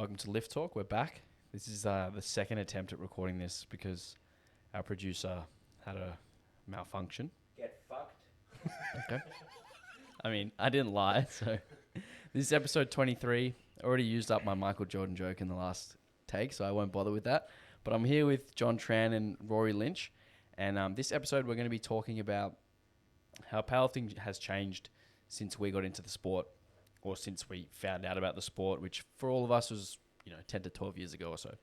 Welcome to Lift Talk. We're back. This is the second attempt at recording this because our producer had a malfunction. Get fucked. Okay. I mean, I didn't lie. So this is episode 23. I already used up my Michael Jordan joke in the last take, so I won't bother with that. But I'm here with Tran and Rory Lynch. And this episode, we're going to be talking about how powerlifting has changed since we got into the sport, or since we found out about the sport, which for all of us was, 10 to 12 years ago or so.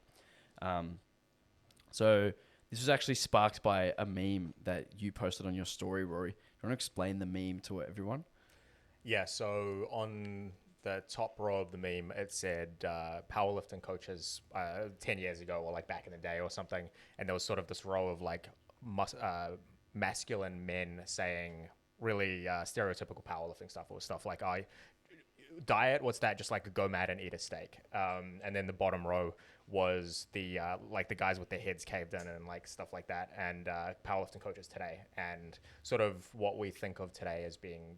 So this was actually sparked by a meme that you posted on your story, Rory. Do you want to explain the meme to everyone? Yeah, so on the top row of the meme, it said powerlifting coaches 10 years ago, or like back in the day or something. And there was sort of this row of like masculine men saying really stereotypical powerlifting stuff, or stuff like, diet, what's that? Just like go mad and eat a steak. And then the bottom row was the like the guys with their heads caved in and like stuff like that, and powerlifting coaches today, and sort of what we think of today as being,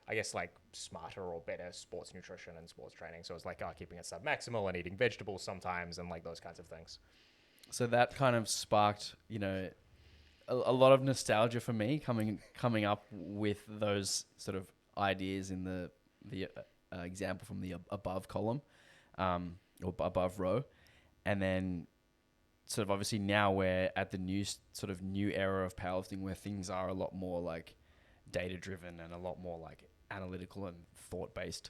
I guess, like smarter or better sports nutrition and sports training. So it's like keeping it sub-maximal and eating vegetables sometimes and like those kinds of things. So that kind of sparked, a lot of nostalgia for me coming up with those sort of ideas in the example from the above column or above row. And then sort of obviously now we're at the new era of powerlifting where things are a lot more like data driven and a lot more like analytical and thought based.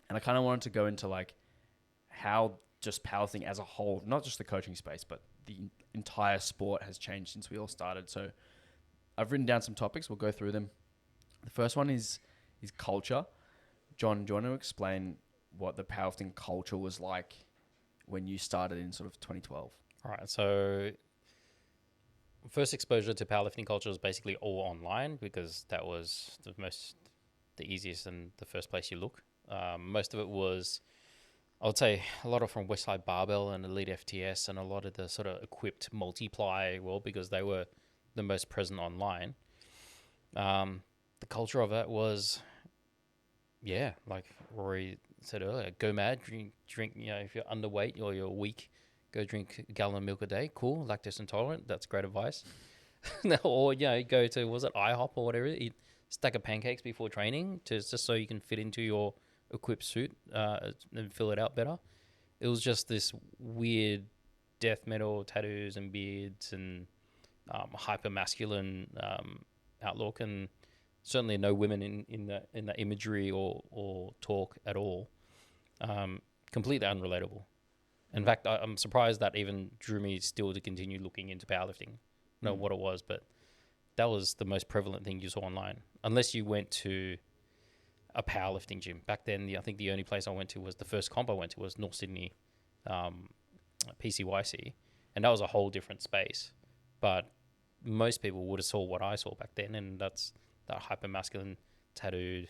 And I kind of wanted to go into like how just powerlifting as a whole, not just the coaching space, but the entire sport has changed since we all started. So I've written down some topics. We'll go through them. The first one is culture. John, do you want to explain what the powerlifting culture was like when you started in sort of 2012? All right. So first exposure to powerlifting culture was basically all online, because that was the easiest and the first place you look. Most of it was, I would say, a lot of from Westside Barbell and Elite FTS and a lot of the sort of equipped multiply world, because they were the most present online. The culture of it was, like Rory said earlier, go mad, drink, if you're underweight or you're weak, go drink a gallon of milk a day. Cool. Lactose intolerant. That's great advice. Or, go to, was it IHOP or whatever, eat a stack of pancakes before training just so you can fit into your equipped suit and fill it out better. It was just this weird death metal tattoos and beards and hyper masculine outlook, and certainly no women in the imagery or talk at all. Completely unrelatable. In fact, I'm surprised that even drew me still to continue looking into powerlifting. Know what it was, but that was the most prevalent thing you saw online. Unless you went to a powerlifting gym. Back then, I think the only place I went to was, the first comp I went to was North Sydney PCYC, and that was a whole different space. But most people would have saw what I saw back then, and that's that hyper masculine, tattooed,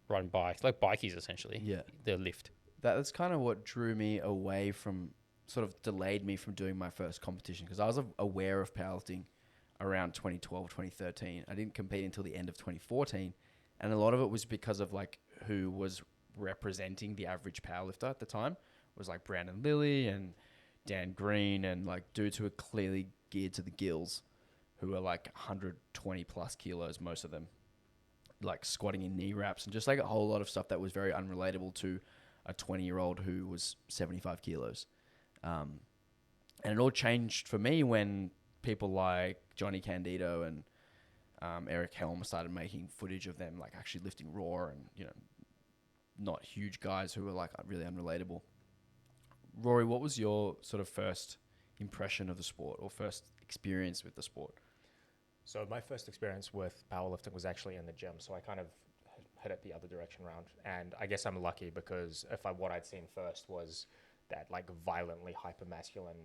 riding bikes, like bikies essentially. Yeah. They're lift. That's kind of what drew me away from, sort of delayed me from doing my first competition, because I was aware of powerlifting around 2012, 2013. I didn't compete until the end of 2014. And a lot of it was because of like who was representing the average powerlifter at the time. It was like Brandon Lilly and Dan Green, and like dudes who were clearly geared to the gills, who were like 120 plus kilos, most of them, like squatting in knee wraps and just like a whole lot of stuff that was very unrelatable to a 20-year-old who was 75 kilos. And it all changed for me when people like Johnny Candido and Eric Helm started making footage of them like actually lifting raw, and not huge guys who were like really unrelatable. Rory, what was your sort of first impression of the sport, or first experience with the sport? So my first experience with powerlifting was actually in the gym. So I kind of hit it the other direction around. And I guess I'm lucky, because what I'd seen first was that like violently hyper masculine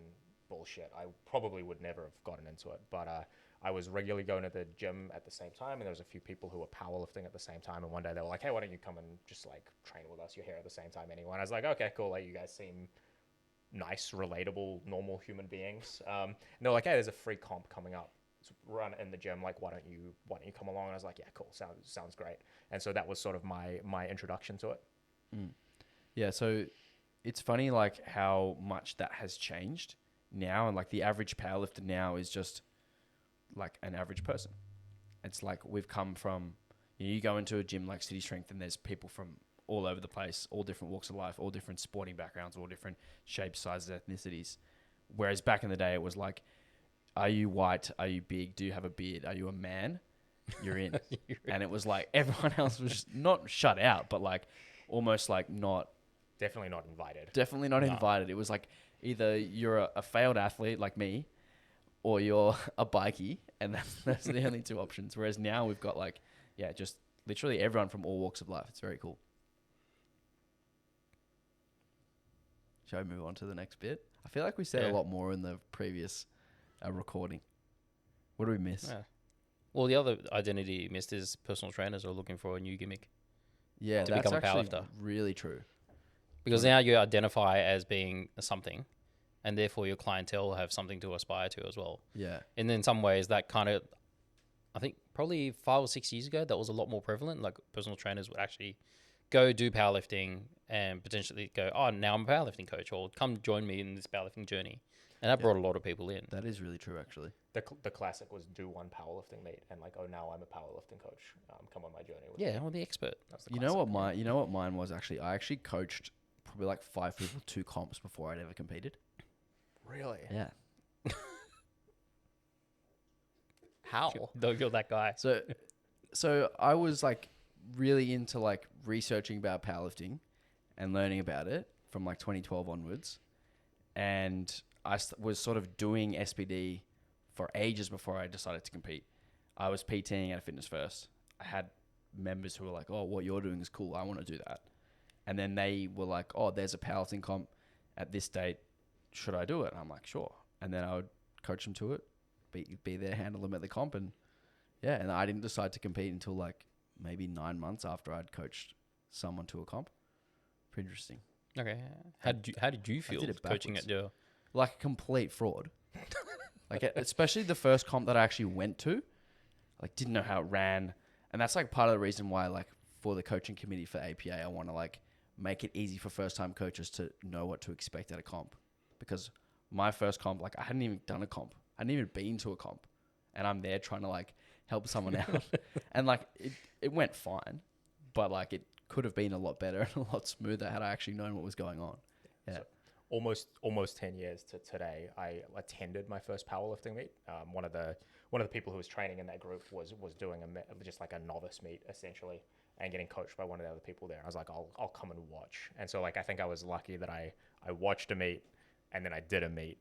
bullshit, I probably would never have gotten into it. But I was regularly going to the gym at the same time, and there was a few people who were powerlifting at the same time. And one day they were like, hey, why don't you come and just like train with us? You're here at the same time anyway. And I was like, okay, cool. Like, you guys seem nice, relatable, normal human beings. And they're like, hey, there's a free comp coming up. It's run in the gym. Like, why don't you come along? And I was like, yeah, cool. Sounds great. And so that was sort of my introduction to it. Yeah. So it's funny like how much that has changed now, and like the average powerlifter now is just like an average person. It's like we've come from, you go into a gym like City Strength and there's people from all over the place, all different walks of life, all different sporting backgrounds, all different shapes, sizes, ethnicities. Whereas back in the day, it was like, are you white? Are you big? Do you have a beard? Are you a man? You're in. And it was like everyone else was just not shut out, but like almost like not. Definitely not invited. Definitely not invited. It was like either you're a failed athlete like me, or you're a bikie, and that's the only two options. Whereas now we've got like, just literally everyone from all walks of life. It's very cool. Shall we move on to the next bit? I feel like we said a lot more in the previous recording. What do we miss? Yeah. Well, the other identity you missed is personal trainers are looking for a new gimmick. Yeah, to that's become a actually powerlifter. Really true. Because now you identify as being something, and therefore your clientele have something to aspire to as well. Yeah. And in some ways, that kind of, I think probably 5 or 6 years ago, that was a lot more prevalent. Like personal trainers would actually go do powerlifting and potentially go, oh, now I'm a powerlifting coach, or come join me in this powerlifting journey. And that brought a lot of people in. That is really true, actually. The classic was do one powerlifting meet and like, oh, now I'm a powerlifting coach. Come on my journey with Yeah, me. well, the expert. That's the You know what mine was actually? I actually coached probably like 5 people 2 comps before I'd ever competed. Really? Yeah. How? You're that guy. So I was like really into like researching about powerlifting and learning about it from like 2012 onwards. And I was sort of doing SPD for ages before I decided to compete. I was PTing at Fitness First. I had members who were like, oh, what you're doing is cool. I want to do that. And then they were like, oh, there's a powerlifting comp at this date. Should I do it? And I'm like, sure. And then I would coach them to it, be there, handle them at the comp. And and I didn't decide to compete until like maybe 9 months after I'd coached someone to a comp. Pretty interesting. Okay. How did you feel coaching at your... Like a complete fraud. Like especially the first comp that I actually went to, like didn't know how it ran. And that's like part of the reason why like for the coaching committee for APA, I want to like make it easy for first time coaches to know what to expect at a comp. Because my first comp, like I hadn't even done a comp. I hadn't even been to a comp. And I'm there trying to like help someone out. And like it went fine, but like it could have been a lot better and a lot smoother had I actually known what was going on. Yeah. So almost 10 years to today, I attended my first powerlifting meet. One of the people who was training in that group was doing just like a novice meet essentially, and getting coached by one of the other people there. I was like, I'll come and watch. And so like I think I was lucky that I watched a meet, and then I did a meet,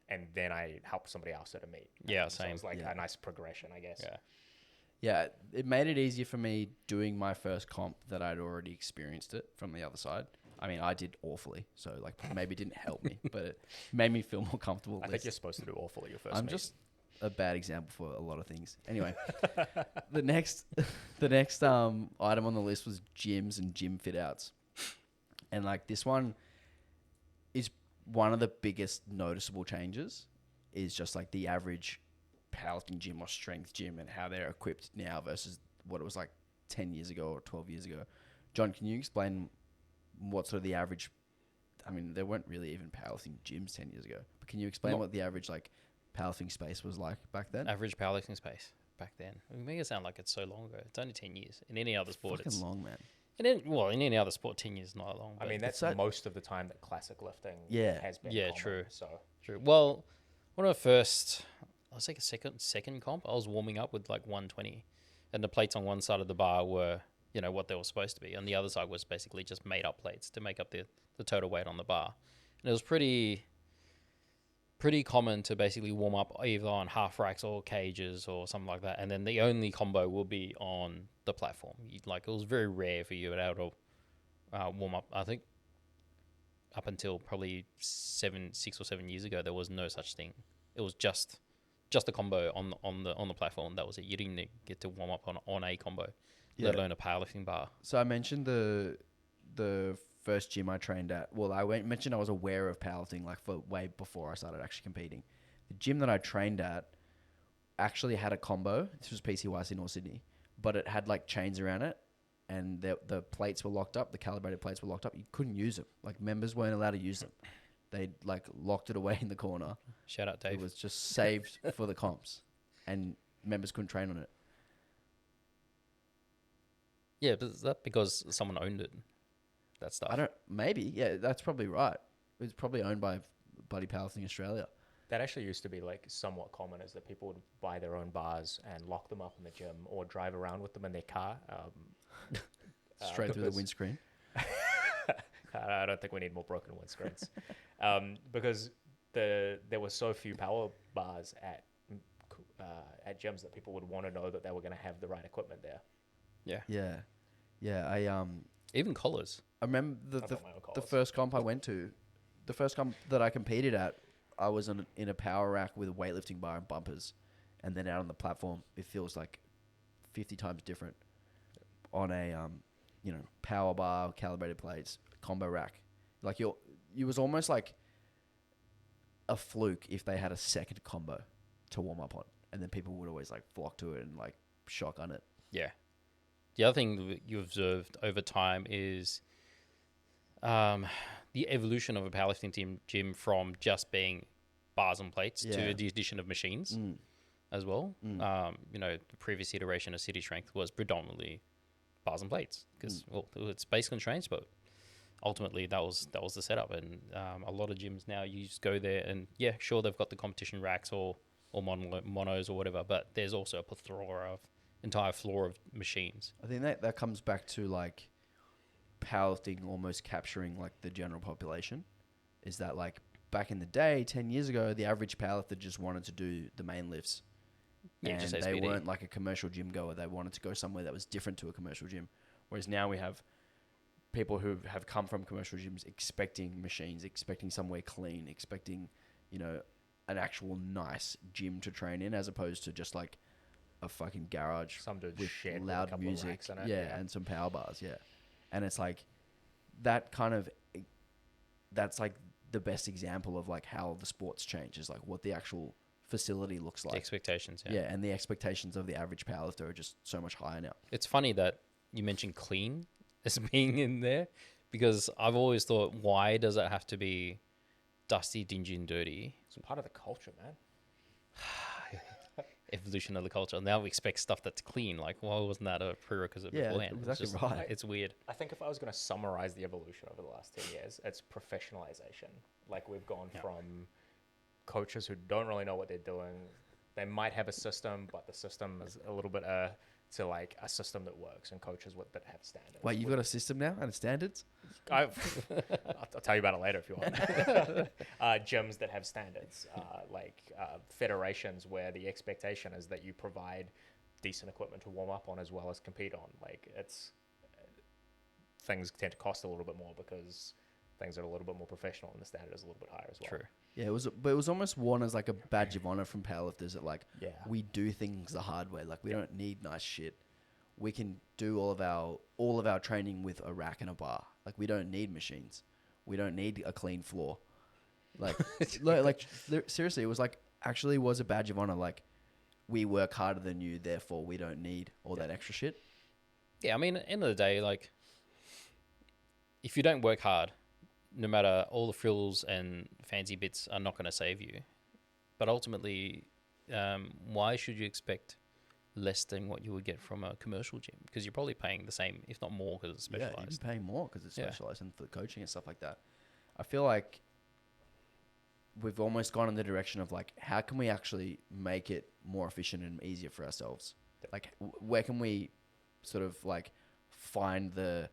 and then I helped somebody else at a meet. Yeah, so same. it was like a nice progression, I guess. Yeah. Yeah, it made it easier for me doing my first comp that I'd already experienced it from the other side. I mean, I did awfully, so like maybe it didn't help me, but it made me feel more comfortable. I think you're supposed to do awful at your first I'm meet. just a bad example for a lot of things. Anyway, the next item on the list was gyms and gym fit outs. And like this one is one of the biggest noticeable changes is just like the average powerlifting gym or strength gym and how they're equipped now versus what it was like 10 years ago or 12 years ago. John, can you explain what sort of the average, I mean, there weren't really even powerlifting gyms 10 years ago, but can you explain what the average like powerlifting space was like back then? Average powerlifting space back then. We make it sound like it's so long ago. It's only 10 years. In any other sport, Fucking long, man. In any other sport, 10 years is not long. I mean, that's most of the time that classic lifting has been. Yeah, common, true. So true. Well, one of the first, I was like a second comp, I was warming up with like 120, and the plates on one side of the bar were, you know, what they were supposed to be. On the other side was basically just made up plates to make up the total weight on the bar. And it was pretty common to basically warm up either on half racks or cages or something like that. And then the only combo will be on the platform. Like it was very rare for you to be able to warm up. I think up until probably 6 or 7 years ago, there was no such thing. It was just a combo on the platform. That was it. You didn't get to warm up on a combo, let alone a powerlifting bar. So I mentioned the first gym I trained at. Well, I mentioned I was aware of powerlifting like for way before I started actually competing. The gym that I trained at actually had a combo. This was PCYC North Sydney, but it had like chains around it, and the plates were locked up, the calibrated plates were locked up. You couldn't use them. Like members weren't allowed to use them. They like locked it away in the corner. Shout out Dave. It was just saved for the comps, and members couldn't train on it. Yeah, but is that because someone owned it? That stuff. I don't. Maybe. Yeah, that's probably right. It was probably owned by Bloody Powerlifting Australia. That actually used to be like somewhat common, is that people would buy their own bars and lock them up in the gym or drive around with them in their car. Straight through the windscreen. I don't think we need more broken windscreens. Because there were so few power bars at gyms that people would want to know that they were going to have the right equipment there. Yeah. Yeah. Even collars. I remember the first comp I went to, the first comp that I competed at, I was in a power rack with a weightlifting bar and bumpers, and then out on the platform, it feels like 50 times different on a power bar, calibrated plates, combo rack. Like you was almost like a fluke if they had a second combo to warm up on, and then people would always like flock to it and like shotgun it. Yeah. The other thing that you observed over time is the evolution of a powerlifting gym from just being bars and plates to the addition of machines as well. The previous iteration of City Strength was predominantly bars and plates because it's base constraints, but ultimately that was the setup. And a lot of gyms now, you just go there and sure, they've got the competition racks or monos or whatever, but there's also a plethora of entire floor of machines. I think that comes back to like powerlifting almost capturing like the general population. Is that like back in the day, 10 years ago, the average powerlifter just wanted to do the main lifts. And just they SBD. weren't like a commercial gym goer. They wanted to go somewhere that was different to a commercial gym. Whereas now we have people who have come from commercial gyms expecting machines, expecting somewhere clean, expecting, an actual nice gym to train in, as opposed to just like a fucking garage Some dude with shed with a loud couple of music, racks in it, and some power bars, and it's like that kind of, that's like the best example of like how the sports change, is like what the actual facility looks like. The expectations, and the expectations of the average powerlifter are just so much higher now. It's funny that you mentioned clean as being in there, because I've always thought, why does it have to be dusty, dingy, and dirty? It's part of the culture, man. Evolution of the culture. Now we expect stuff that's clean. Like, why wasn't that a prerequisite beforehand? Exactly it's right. It's weird. I think if I was going to summarize the evolution over the last 10 years, it's professionalization. Like, we've gone from coaches who don't really know what they're doing. They might have a system, but the system is a little bit to like a system that works, and coaches that have standards. Wait, you've got a system now and standards? I'll tell you about it later if you want. Gyms that have standards, federations where the expectation is that you provide decent equipment to warm up on as well as compete on. Like, things tend to cost a little bit more because things are a little bit more professional and the standard is a little bit higher as well. True. Yeah, it was almost worn as like a badge of honor from powerlifters that like we do things the hard way. Like we don't need nice shit. We can do all of our training with a rack and a bar. Like we don't need machines. We don't need a clean floor. Like seriously, it was like actually was a badge of honor. Like we work harder than you, therefore we don't need all that extra shit. Yeah, I mean, at the end of the day, like if you don't work hard, no matter all the frills and fancy bits are not going to save you. But ultimately, why should you expect less than what you would get from a commercial gym? Because you're probably paying the same, if not more, because it's specialized. Yeah, you're paying more because it's specialized and for the coaching and stuff like that. I feel like we've almost gone in the direction of like, how can we actually make it more efficient and easier for ourselves? Like, where can we sort of like find the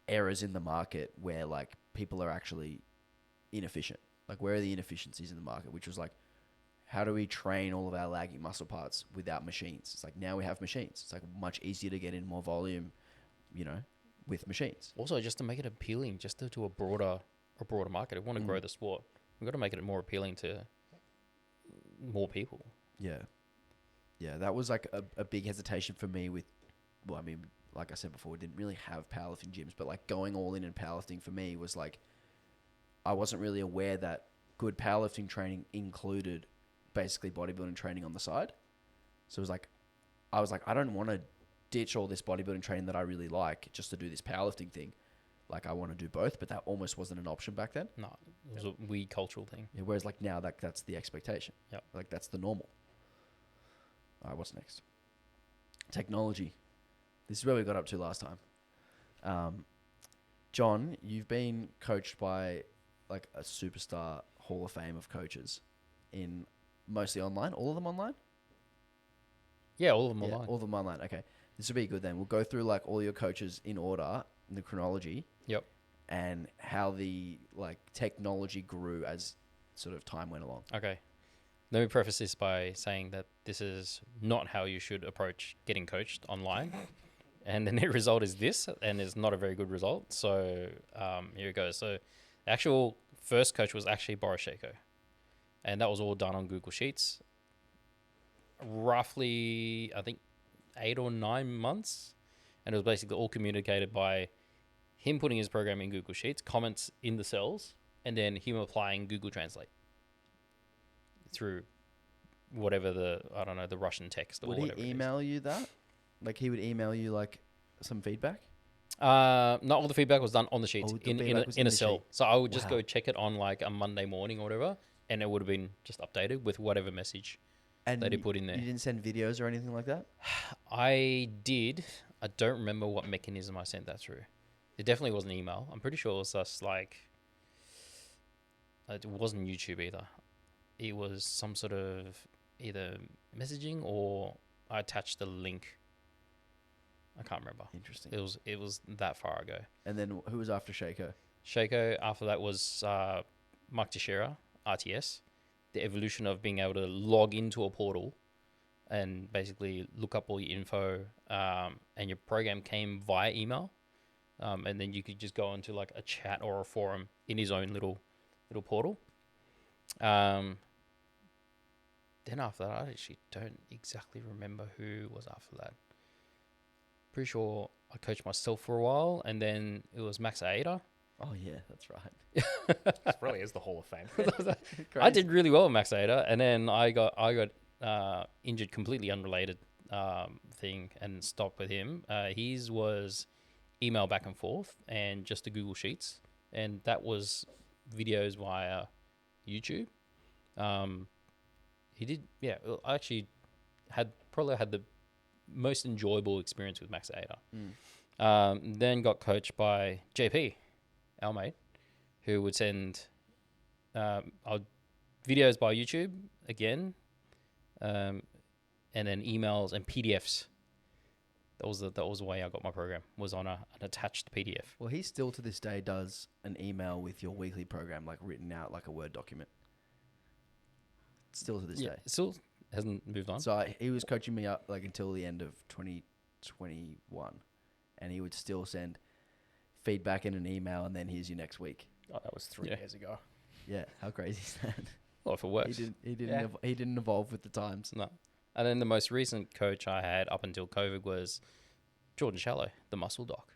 errors in the market where like people are actually inefficient? Like, where are the inefficiencies in the market? Which was like, how do we train all of our lagging muscle parts without machines? It's like now we have machines. It's like much easier to get in more volume, with machines. Also, just to make it appealing, just to a broader market. If we want to grow the sport, we've got to make it more appealing to more people. Yeah. Yeah, that was like a big hesitation for me with, well, I mean, like I said before, we didn't really have powerlifting gyms, but like going all in powerlifting for me was like, I wasn't really aware that good powerlifting training included basically bodybuilding training on the side. So it was like, I was like, I don't want to ditch all this bodybuilding training that I really like just to do this powerlifting thing. Like, I want to do both, but that almost wasn't an option back then. No, it was a weird cultural thing. Yeah, whereas, like, now that's the expectation. Yep. Like, that's the normal. All right, what's next? Technology. This is where we got up to last time. John, you've been coached by, like, a superstar Hall of Fame of coaches in mostly online. All of them online? Yeah, all of them Yeah, online. all of them online. Okay. This will be good then. We'll go through, like, all your coaches in order, in the chronology. Yep. And how the, like, technology grew as sort of time went along. Okay. Let me preface this by saying that this is not how you should approach getting coached online. And the net result is this, and it's not a very good result. So here it goes. So the actual first coach was actually Boris Shako. And that was all done on Google Sheets. Roughly, I think, 8 or 9 months. And it was basically all communicated by him putting his program in Google Sheets, comments in the cells, and then him applying Google Translate through whatever the Russian text or Would whatever. he email you that? Like, he would email you, like, some feedback? Not all the feedback was done on the sheets Oh, the in feedback was a in the cell. sheet. So I would just Wow. go check it on like a Monday morning or whatever, and it would have been just updated with whatever message And that he put in there. you didn't send videos or anything like that? I did. I don't remember what mechanism I sent that through. It definitely wasn't email. I'm pretty sure it was just like, it wasn't YouTube either. It was some sort of either messaging or I attached the link. I can't remember. Interesting. It was that far ago. And then who was after Shako? Shako, after that was Mike Teixeira, RTS. The evolution of being able to log into a portal and basically look up all your info, and your program came via email. And then you could just go into like a chat or a forum in his own little portal. Then after that, I actually don't exactly remember who was after that. Pretty sure I coached myself for a while, and then it was Max Aida. Oh, yeah, that's right. This really is the Hall of Fame. I did really well with Max Aida, and then I got injured, completely unrelated thing, and stopped with him. His was email back and forth and just the Google Sheets, and that was videos via YouTube. He did, yeah. I actually probably had the most enjoyable experience with Max Aida. Then got coached by JP, our mate, who would send our videos by YouTube again, and then emails and PDFs. That was the way I got my program, was on an attached PDF. Well, he still to this day does an email with your weekly program, like written out like a Word document. Still to this day. Still hasn't moved on. So he was coaching me up like until the end of 2021, and he would still send feedback in an email, and then here's your next week. Oh, that was 3 Yeah. years ago. Yeah, how crazy is that? Well, if it works. He didn't evolve with the times. No. And then the most recent coach I had up until COVID was Jordan Shallow, the muscle doc,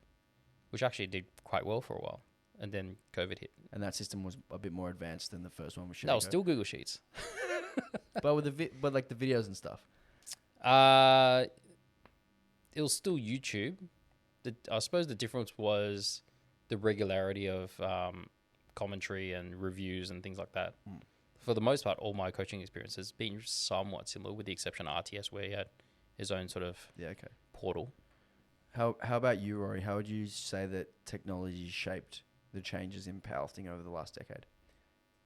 which actually did quite well for a while. And then COVID hit. And that system was a bit more advanced than the first one with Shako. That was still Google Sheets. but with but like the videos and stuff. It was still YouTube. I suppose the difference was the regularity of commentary and reviews and things like that. For the most part, all my coaching experience has been somewhat similar, with the exception of RTS, where he had his own sort of portal. How about you, Rory? How would you say that technology shaped the changes in powerlifting over the last decade?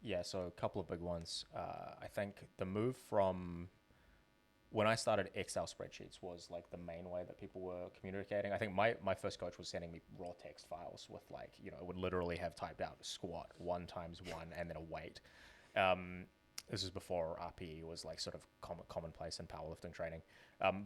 Yeah, so a couple of big ones. I think the move from when I started, Excel spreadsheets was like the main way that people were communicating. I think my first coach was sending me raw text files with like, it would literally have typed out squat 1 times 1 and then a weight. This is before RPE was like sort of commonplace in powerlifting training.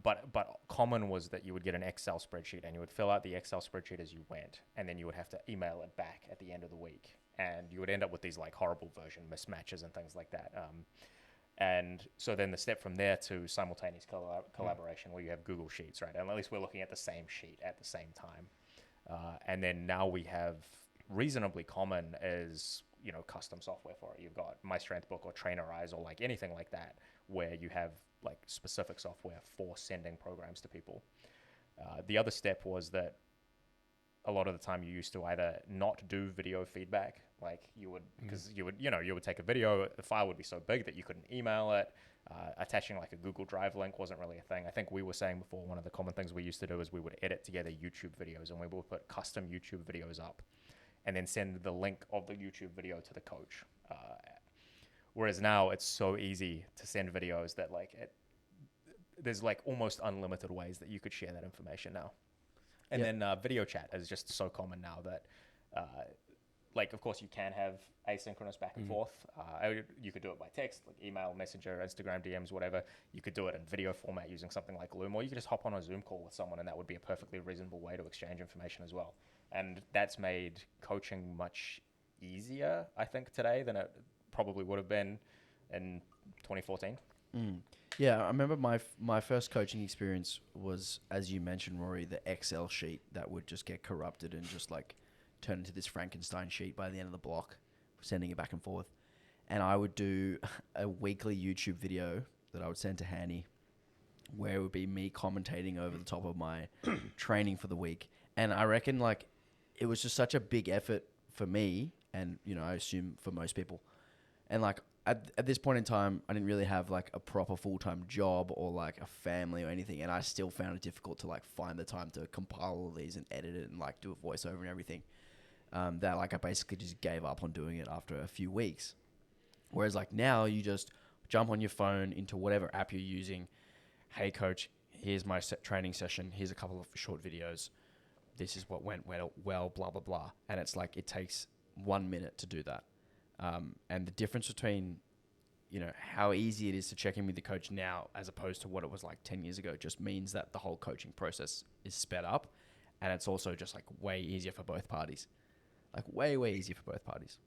But common was that you would get an Excel spreadsheet and you would fill out the Excel spreadsheet as you went, and then you would have to email it back at the end of the week. And you would end up with these like horrible version mismatches and things like that. And so then the step from there to simultaneous collaboration, where you have Google Sheets, right? And at least we're looking at the same sheet at the same time. And then now we have reasonably common as, custom software for it. You've got My Strength Book or Trainerize or like anything like that, where you have like specific software for sending programs to people. The other step was that a lot of the time you used to either not do video feedback, like you would, because you would take a video, the file would be so big that you couldn't email it. Attaching like a Google Drive link wasn't really a thing. I think we were saying before, one of the common things we used to do is we would edit together YouTube videos, and we would put custom YouTube videos up and then send the link of the YouTube video to the coach. Whereas now it's so easy to send videos that there's like almost unlimited ways that you could share that information now. And then video chat is just so common now that, of course, you can have asynchronous back and forth. You could do it by text, like email, Messenger, Instagram, DMs, whatever. You could do it in video format using something like Loom, or you could just hop on a Zoom call with someone, and that would be a perfectly reasonable way to exchange information as well. And that's made coaching much easier, I think, today than it probably would have been in 2014. Yeah, I remember my first coaching experience was, as you mentioned, Rory, the Excel sheet that would just get corrupted and just like turn into this Frankenstein sheet by the end of the block, sending it back and forth. And I would do a weekly YouTube video that I would send to Hanny, where it would be me commentating over the top of my training for the week. And I reckon like it was just such a big effort for me, and I assume for most people. And like at this point in time, I didn't really have like a proper full-time job or like a family or anything, and I still found it difficult to like find the time to compile all these and edit it and like do a voiceover and everything. That like I basically just gave up on doing it after a few weeks. Whereas like now you just jump on your phone into whatever app you're using. Hey coach, here's my training session. Here's a couple of short videos. This is what went well, blah, blah, blah. And it's like, it takes 1 minute to do that. And the difference between, how easy it is to check in with the coach now as opposed to what it was like 10 years ago just means that the whole coaching process is sped up, and it's also just like way easier for both parties. Like way, way easier for both parties.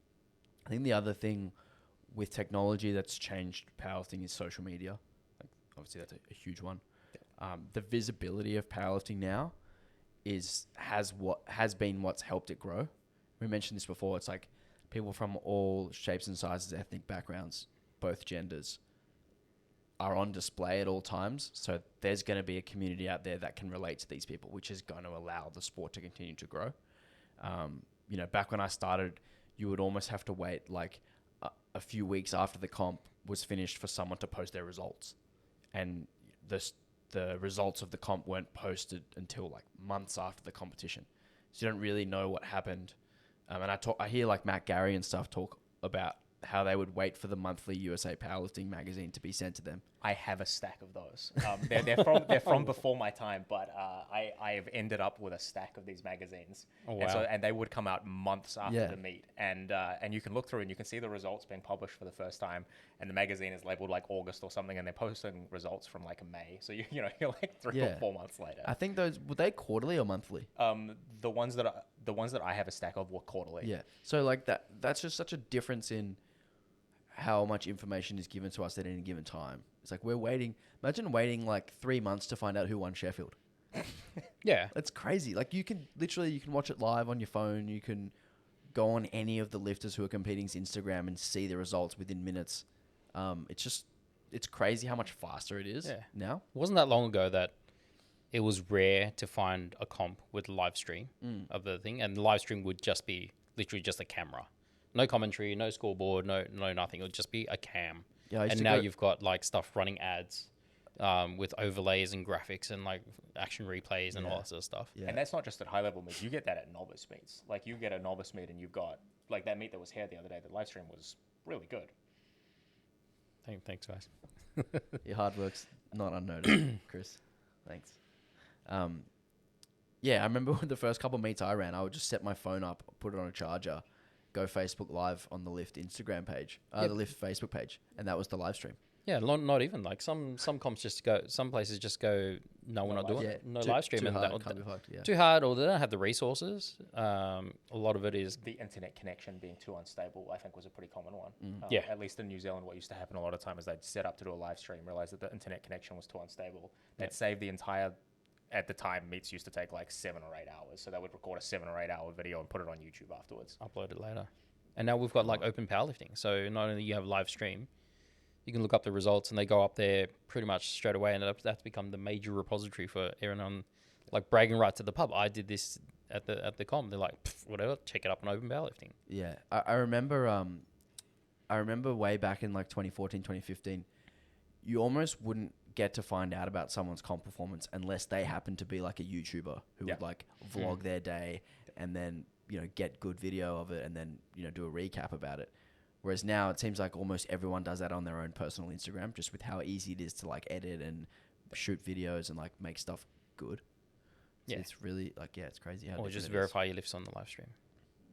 I think the other thing with technology that's changed powerlifting is social media. Like obviously that's a huge one. The visibility of powerlifting now has been what's helped it grow. We mentioned this before. It's like people from all shapes and sizes, ethnic backgrounds, both genders, are on display at all times. So there's going to be a community out there that can relate to these people, which is going to allow the sport to continue to grow. Back when I started, you would almost have to wait like a few weeks after the comp was finished for someone to post their results. And the results of the comp weren't posted until like months after the competition. So you don't really know what happened. And I hear like Matt Gary and stuff talk about how they would wait for the monthly USA Powerlifting magazine to be sent to them. I have a stack of those. They're from before my time, but I have ended up with a stack of these magazines. Oh, wow. And they would come out months after the meet, and you can look through and you can see the results being published for the first time, and the magazine is labeled like August or something, and they're posting results from like May. So you're like 3 or 4 months later. I think were they quarterly or monthly? The ones that I have a stack of were quarterly. Yeah. So like that's just such a difference in how much information is given to us at any given time. It's like we're waiting. Imagine waiting like 3 months to find out who won Sheffield. Yeah. That's crazy. Like you can watch it live on your phone. You can go on any of the lifters who are competing's Instagram and see the results within minutes. It's crazy how much faster it is now. It wasn't that long ago that it was rare to find a comp with live stream of the thing, and the live stream would just be literally just a camera. No commentary, no scoreboard, no nothing. It would just be a cam. Yeah, and now you've got like stuff running ads with overlays and graphics and like action replays and all that sort of stuff. Yeah. And that's not just at high level meets. You get that at novice meets. Like you get a novice meet and you've got like that meet that was here the other day. The live stream was really good. Thanks, guys. Your hard work's not unnoticed, Chris. Thanks. I remember when the first couple of meets I ran, I would just set my phone up, put it on a charger, go Facebook Live on the Lift Instagram page, the Lift Facebook page, and that was the live stream. Yeah, not even like some comps just go. Some places just go. No, we're not doing it. No live stream, too and hard, can't be fucked, too hard, or they don't have the resources. A lot of it is the internet connection being too unstable. I think was a pretty common one. At least in New Zealand, what used to happen a lot of time is they'd set up to do a live stream, realize that the internet connection was too unstable. They'd save the entire. At the time, meets used to take like 7 or 8 hours, so they would record a 7 or 8 hour video and put it on YouTube afterwards. Upload it later. And now we've got like open powerlifting. So not only you have live stream, you can look up the results and they go up there pretty much straight away, and that's become the major repository for everyone on like bragging rights at the pub. I did this at the comp. They're like, whatever, check it up on Open Powerlifting. Yeah, I remember way back in like 2014, 2015, you almost wouldn't get to find out about someone's comp performance unless they happened to be like a YouTuber who would like vlog their day and then, you know, get good video of it and then, you know, do a recap about it. Whereas now it seems like almost everyone does that on their own personal Instagram, just with how easy it is to like edit and shoot videos and like make stuff good. So Yeah. it's really like, yeah, it's crazy how Or different just it verify your lifts on the live stream.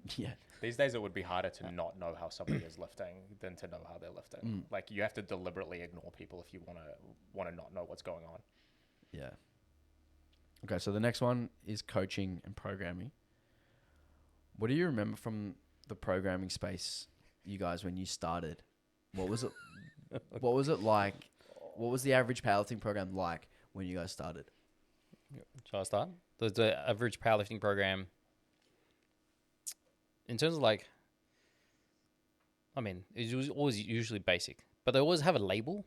is. Yeah. These days, it would be harder to not know how somebody is lifting than to know how they're lifting. Like, you have to deliberately ignore people if you want to not know what's going on. Yeah. Okay, so the next one is coaching and programming. What do you remember from the programming space, you guys, when you started? What was it? What was it like? What was the average powerlifting program like when you guys started? Shall I start? The average powerlifting program, in terms of like, I mean, it was always usually basic, but they always have a label.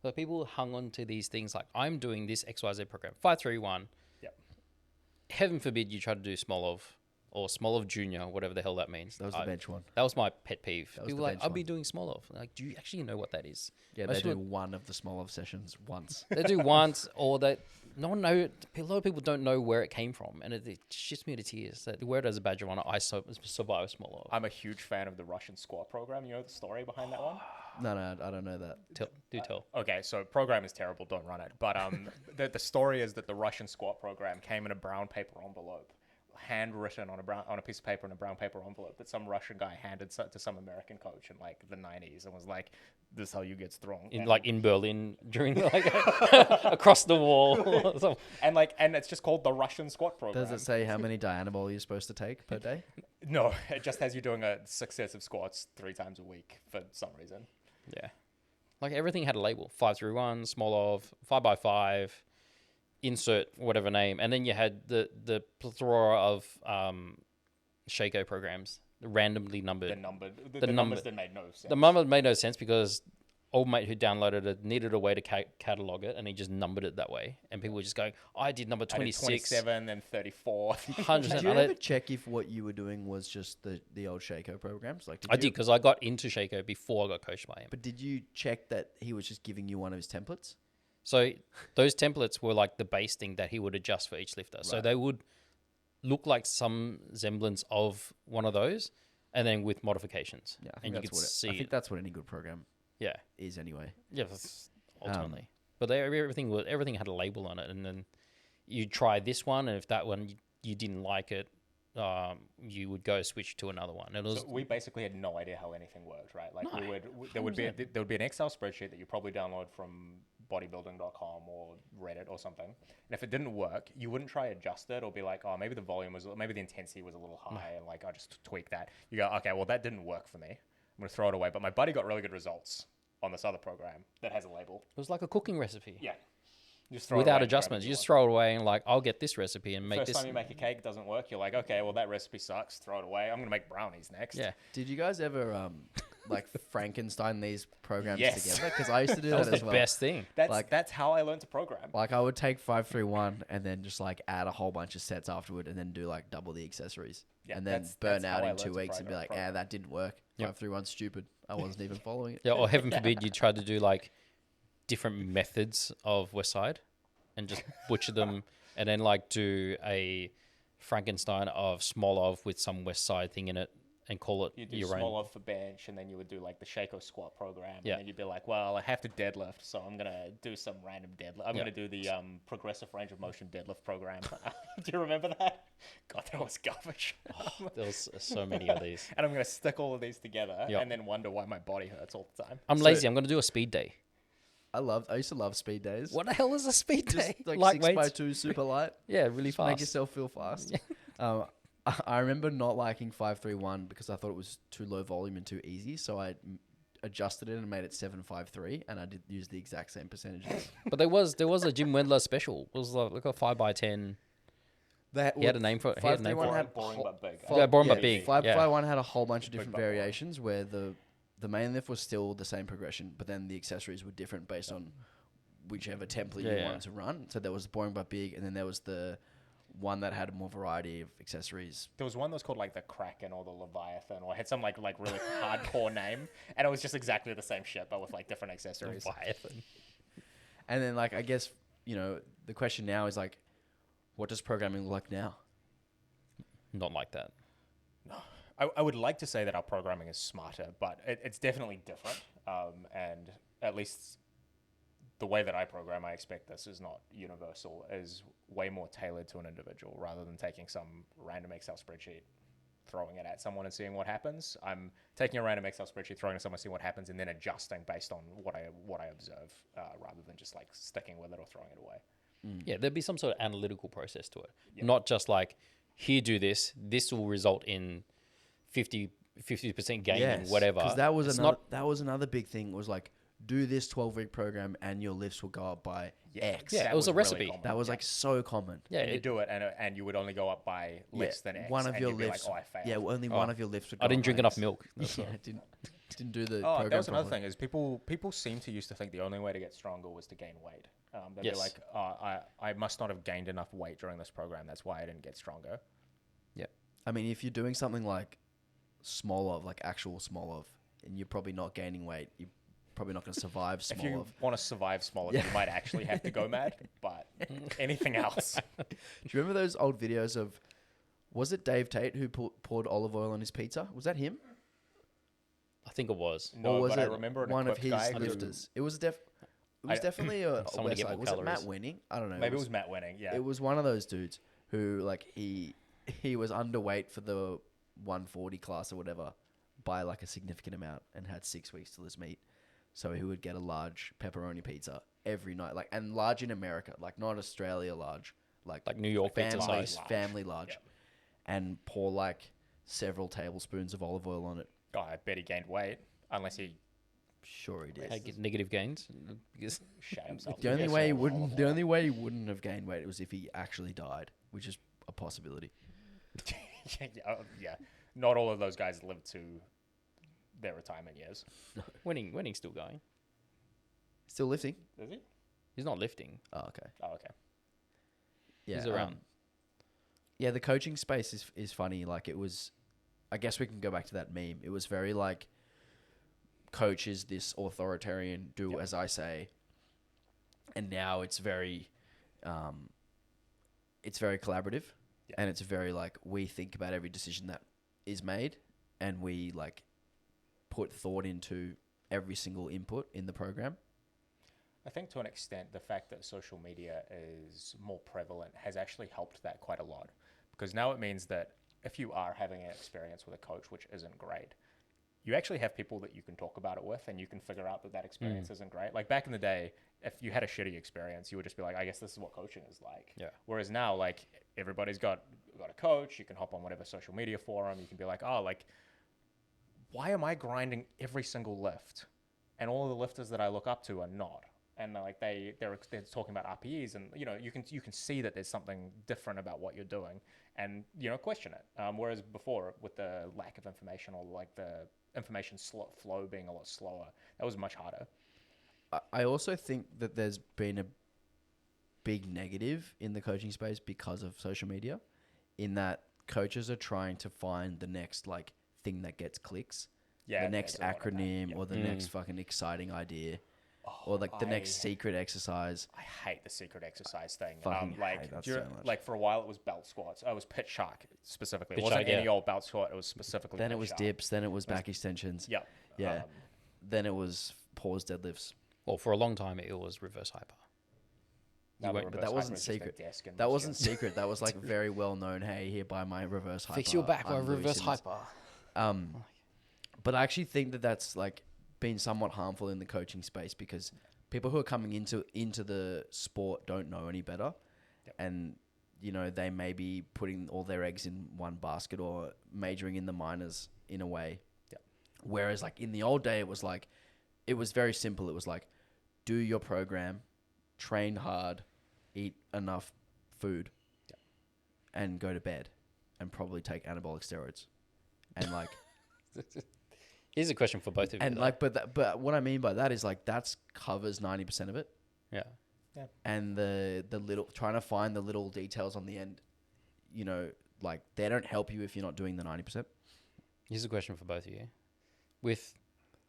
So people hung on to these things like, I'm doing this XYZ program, 531. Yep. Heaven forbid you try to do small of or small of junior, whatever the hell that means. That was the bench one. That was my pet peeve. That was People the were like, bench I'll be one. doing small of. Like, do you actually know what that is? Yeah, Most they do people- one of the small of sessions once. They do once, or they no one know. A lot of people don't know where it came from, and it shits me to tears. That they wear it as a badge of honor. I survive small of. I'm a huge fan of the Russian squat program. You know the story behind that one? No, I don't know that. Tell. Okay, so program is terrible. Don't run it. But the story is that the Russian squat program came in a brown paper envelope, handwritten on a piece of paper in a brown paper envelope that some Russian guy handed to some American coach in like the 90s and was like, "This is how you get strong." In Berlin during like across the wall. and it's just called the Russian squat program. Does it say how many Dianabol you're supposed to take per day? No, it just has you doing a successive squats 3 times a week for some reason. Yeah, like everything had a label: 531, small of, 5x5, insert whatever name, and then you had the plethora of Shaco programs, randomly numbered. The numbers that made no sense. The number made no sense because old mate who downloaded it needed a way to catalog it, and he just numbered it that way. And people were just going, I did number 26. 27 and 34. 100%. Did you ever check if what you were doing was just the old Shaco programs? Like, I did, because I got into Shaco before I got coached by him. But did you check that he was just giving you one of his templates? So those templates were like the base thing that he would adjust for each lifter. So they would look like some semblance of one of those, and then with modifications. Yeah, I and think you that's could what see I think that's what any good program is anyway. Yeah, that's ultimately. But everything had a label on it, and then you try this one, and if that one you didn't like it, you would go switch to another one. And it was, So we basically had no idea how anything worked, right? Like No, there would be an Excel spreadsheet that you probably download from bodybuilding.com or Reddit or something. And if it didn't work, you wouldn't try adjust it or be like, oh, maybe the volume was, maybe the intensity was a little high, and like I just tweak that. You go, okay, well that didn't work for me. I'm gonna throw it away. But my buddy got really good results on this other program that has a label. it was like a cooking recipe. Yeah. Just throw it away Without and grab adjustments. what You just want. throw it away and like, I'll get this recipe and make First this. time you make a cake doesn't work, you're like, okay, well that recipe sucks. Throw it away. I'm gonna make brownies next. Yeah. Did you guys ever like Frankenstein these programs Yes. together? Because I used to do That that, was as the well. best thing. That's how I learned to program. Like I would take 531 and then just like add a whole bunch of sets afterward and then do like double the accessories. Yeah, and then that's burn how out I in 2 learned to weeks and be like, program. that didn't work. Yep. 531's stupid. I wasn't even following it. Yeah, or heaven forbid you tried to do like different methods of West Side and just butcher them and then like do a Frankenstein of small of with some West Side thing in it and call it You do your small own. of for bench, and then you would do like the Shaco squat program. Yeah. And then you'd be like, well, I have to deadlift, so I'm going to do some random deadlift. I'm Yeah. going to do the progressive range of motion deadlift program. Do you remember that? God, that was garbage. There was so many of these. And I'm going to stick all of these together Yep. and then wonder why my body hurts all the time. I'm lazy. I'm going to do a speed day. I used to love speed days. What the hell is a speed Just day? like Lightweights? 6x2 super light. Yeah, really Just make fast. yourself feel fast. I remember not liking 531 because I thought it was too low volume and too easy. So I adjusted it and made it 753, and I did use the exact same percentages. But there was a Jim Wendler special. It was like a 5x10. He had a name for it. He had a name 531 for it. had Boring but big. Yeah, boring but big. 551 had a whole bunch of different but boring. variations where the main lift was still the same progression, but then the accessories were different based on whichever template you wanted to run. So there was the boring but big, and then there was the one that had more variety of accessories. There was one that was called like the Kraken or the Leviathan, or had some like really hardcore name, and it was just exactly the same shit but with like different accessories. Leviathan. And then like I guess the question now is like, what does programming look like now? Not like that. No, I would like to say that our programming is smarter, but it's definitely different. And at least the way that I program, I expect this is not universal, is way more tailored to an individual rather than taking some random Excel spreadsheet, throwing it at someone and seeing what happens. I'm taking a random Excel spreadsheet, throwing it at someone, seeing what happens, and then adjusting based on what I observe, rather than just like sticking with it or throwing it away. Yeah, there'd be some sort of analytical process to it. Yep. Not just like, here, do this. This will result in 50% gain in whatever. Because that was another big thing, was like, do this 12-week program and your lifts will go up by X. Yeah, it was a recipe. common. That was like so common. Yeah, And you do it, and you would only go up by less than X. One of and your you'd be lifts. like, I failed. Yeah, only one of your lifts would go I didn't up drink by enough X. milk. Yeah, didn't do the Oh, program that was another properly. thing, is people seem to used to think the only way to get stronger was to gain weight. They'd Yes. be like, I must not have gained enough weight during this program. That's why I didn't get stronger. I mean, if you're doing something like Smolov, like actual Smolov, and you're probably not gaining weight, you're probably not going to survive If you Smolov. want to survive smaller, Yeah. you might actually have to go mad. But anything else? Do you remember those old videos of, was it Dave Tate who poured olive oil on his pizza? Was that him? I think it was. No, Or was but I it remember an one of equipped his guy who- lifters? It was definitely a Someone to get Westside. more Was it Matt calories. Winning? I don't know. Maybe it was Matt Winning. Yeah. It was one of those dudes who like he was underweight for the 140 class or whatever by like a significant amount and had 6 weeks till his meet. So he would get a large pepperoni pizza every night, like, and large in America, like not Australia large, like Like New York pizza family, size. family large, Yep. and pour like several tablespoons of olive oil on it. Oh, I bet he gained weight, unless he Sure he did. I get negative gains because shat himself. The only way he wouldn't have gained weight was if he actually died, which is a possibility. Yeah. Not all of those guys lived to their retirement years. winning's still going. Still lifting? Is he? He's not lifting. Oh, okay. Oh, okay. Yeah, He's around. Yeah, the coaching space is funny. Like it was, I guess we can go back to that meme. It was very like, coach is this authoritarian, do Yep. as I say. And now it's very collaborative, Yep. and it's very like, we think about every decision that is made, and we like put thought into every single input in the program. I think to an extent, the fact that social media is more prevalent has actually helped that quite a lot. Because now it means that if you are having an experience with a coach which isn't great, you actually have people that you can talk about it with, and you can figure out that that experience isn't great. Like back in the day, if you had a shitty experience, you would just be like, I guess this is what coaching is like. Yeah. Whereas now, like, everybody's got a coach. You can hop on whatever social media forum. You can be like, oh, like, why am I grinding every single lift? And all of the lifters that I look up to are not. And like they're talking about RPEs, and you can see that there's something different about what you're doing, and question it. Whereas before, with the lack of information, or like the information flow being a lot slower, that was much harder. I also think that there's been a big negative in the coaching space because of social media, in that coaches are trying to find the next like thing that gets clicks, the next there's a lot of that. acronym, Yep. or the next fucking exciting idea, or like the next secret exercise. I hate the secret exercise thing. Fucking hate that so much. Like for a while, it was belt squats. Oh, it was pitch shark specifically. It Pitch wasn't shark, any yeah. old belt squat. It was specifically. Then it pitch was shark. dips. Then it was back extensions. Yep. Yeah. Then it was pause deadlifts. Well, for a long time, it was reverse hyper. Now the went- But reverse that hyper wasn't is just a secret. desk in That the wasn't gym. secret. That was like very well known. Hey, here buy my reverse hyper. Fix your back by I'm Louis reverse Simmons. hyper. But I actually think that that's like been somewhat harmful in the coaching space, because people who are coming into the sport don't know any better. Yep. And they may be putting all their eggs in one basket, or majoring in the minors in a way. Yep. Whereas like in the old day, it was very simple. It was like, do your program, train hard, eat enough food, Yep. and go to bed, and probably take anabolic steroids. And like, Here's a question for both of you. and though. like, but what I mean by that is like, that's covers 90% of it. yeah. And the little, trying to find the little details on the end like they don't help you if you're not doing the 90%. Here's a question for both of you. With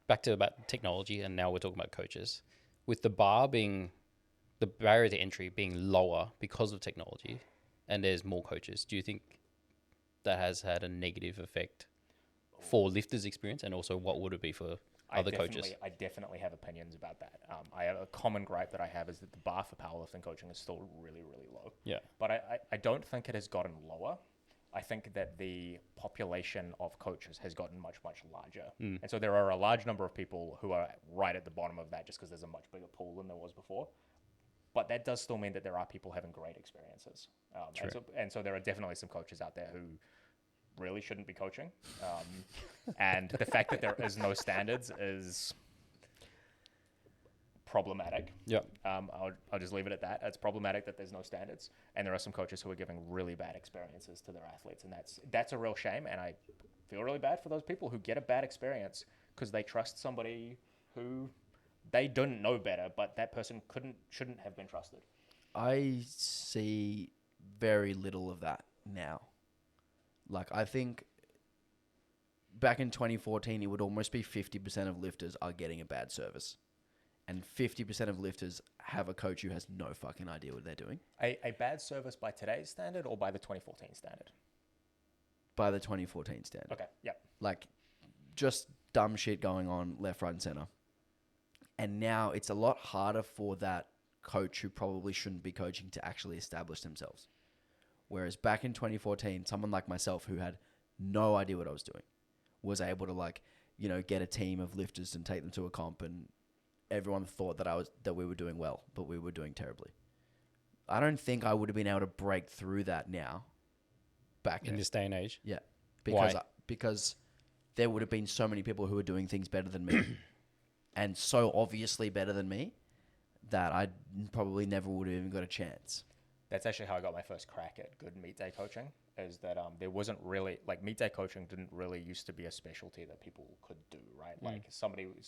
back to about technology, and now we're talking about coaches. With the barrier to entry being lower because of technology, and there's more coaches, do you think that has had a negative effect for lifters' experience, and also what would it be for other coaches? I definitely have opinions about that. I have a common gripe that I have is that the bar for powerlifting coaching is still really, really low. Yeah. But I don't think it has gotten lower. I think that the population of coaches has gotten much, much larger. And so there are a large number of people who are right at the bottom of that just because there's a much bigger pool than there was before. But that does still mean that there are people having great experiences. And so there are definitely some coaches out there who really shouldn't be coaching. And the fact that there is no standards is problematic. Yeah. I'll just leave it at that. It's problematic that there's no standards, and there are some coaches who are giving really bad experiences to their athletes, and that's a real shame. And I feel really bad for those people who get a bad experience because they trust somebody who they don't know better, but that person shouldn't have been trusted. I see very little of that now. Like, I think back in 2014, it would almost be 50% of lifters are getting a bad service. And 50% of lifters have a coach who has no fucking idea what they're doing. A bad service by today's standard or by the 2014 standard? By the 2014 standard. Okay, yeah. Like, just dumb shit going on left, right, and center. And now it's a lot harder for that coach who probably shouldn't be coaching to actually establish themselves. Whereas back in 2014, someone like myself who had no idea what I was doing was able to get a team of lifters and take them to a comp, and everyone thought that we were doing well, but we were doing terribly. I don't think I would have been able to break through that now. Back in this day and age. Yeah. Why? Because there would have been so many people who were doing things better than me and so obviously better than me that I probably never would have even got a chance. That's actually how I got my first crack at good meet day coaching, is that there wasn't really, like, meet day coaching didn't really used to be a specialty that people could do, right? Like,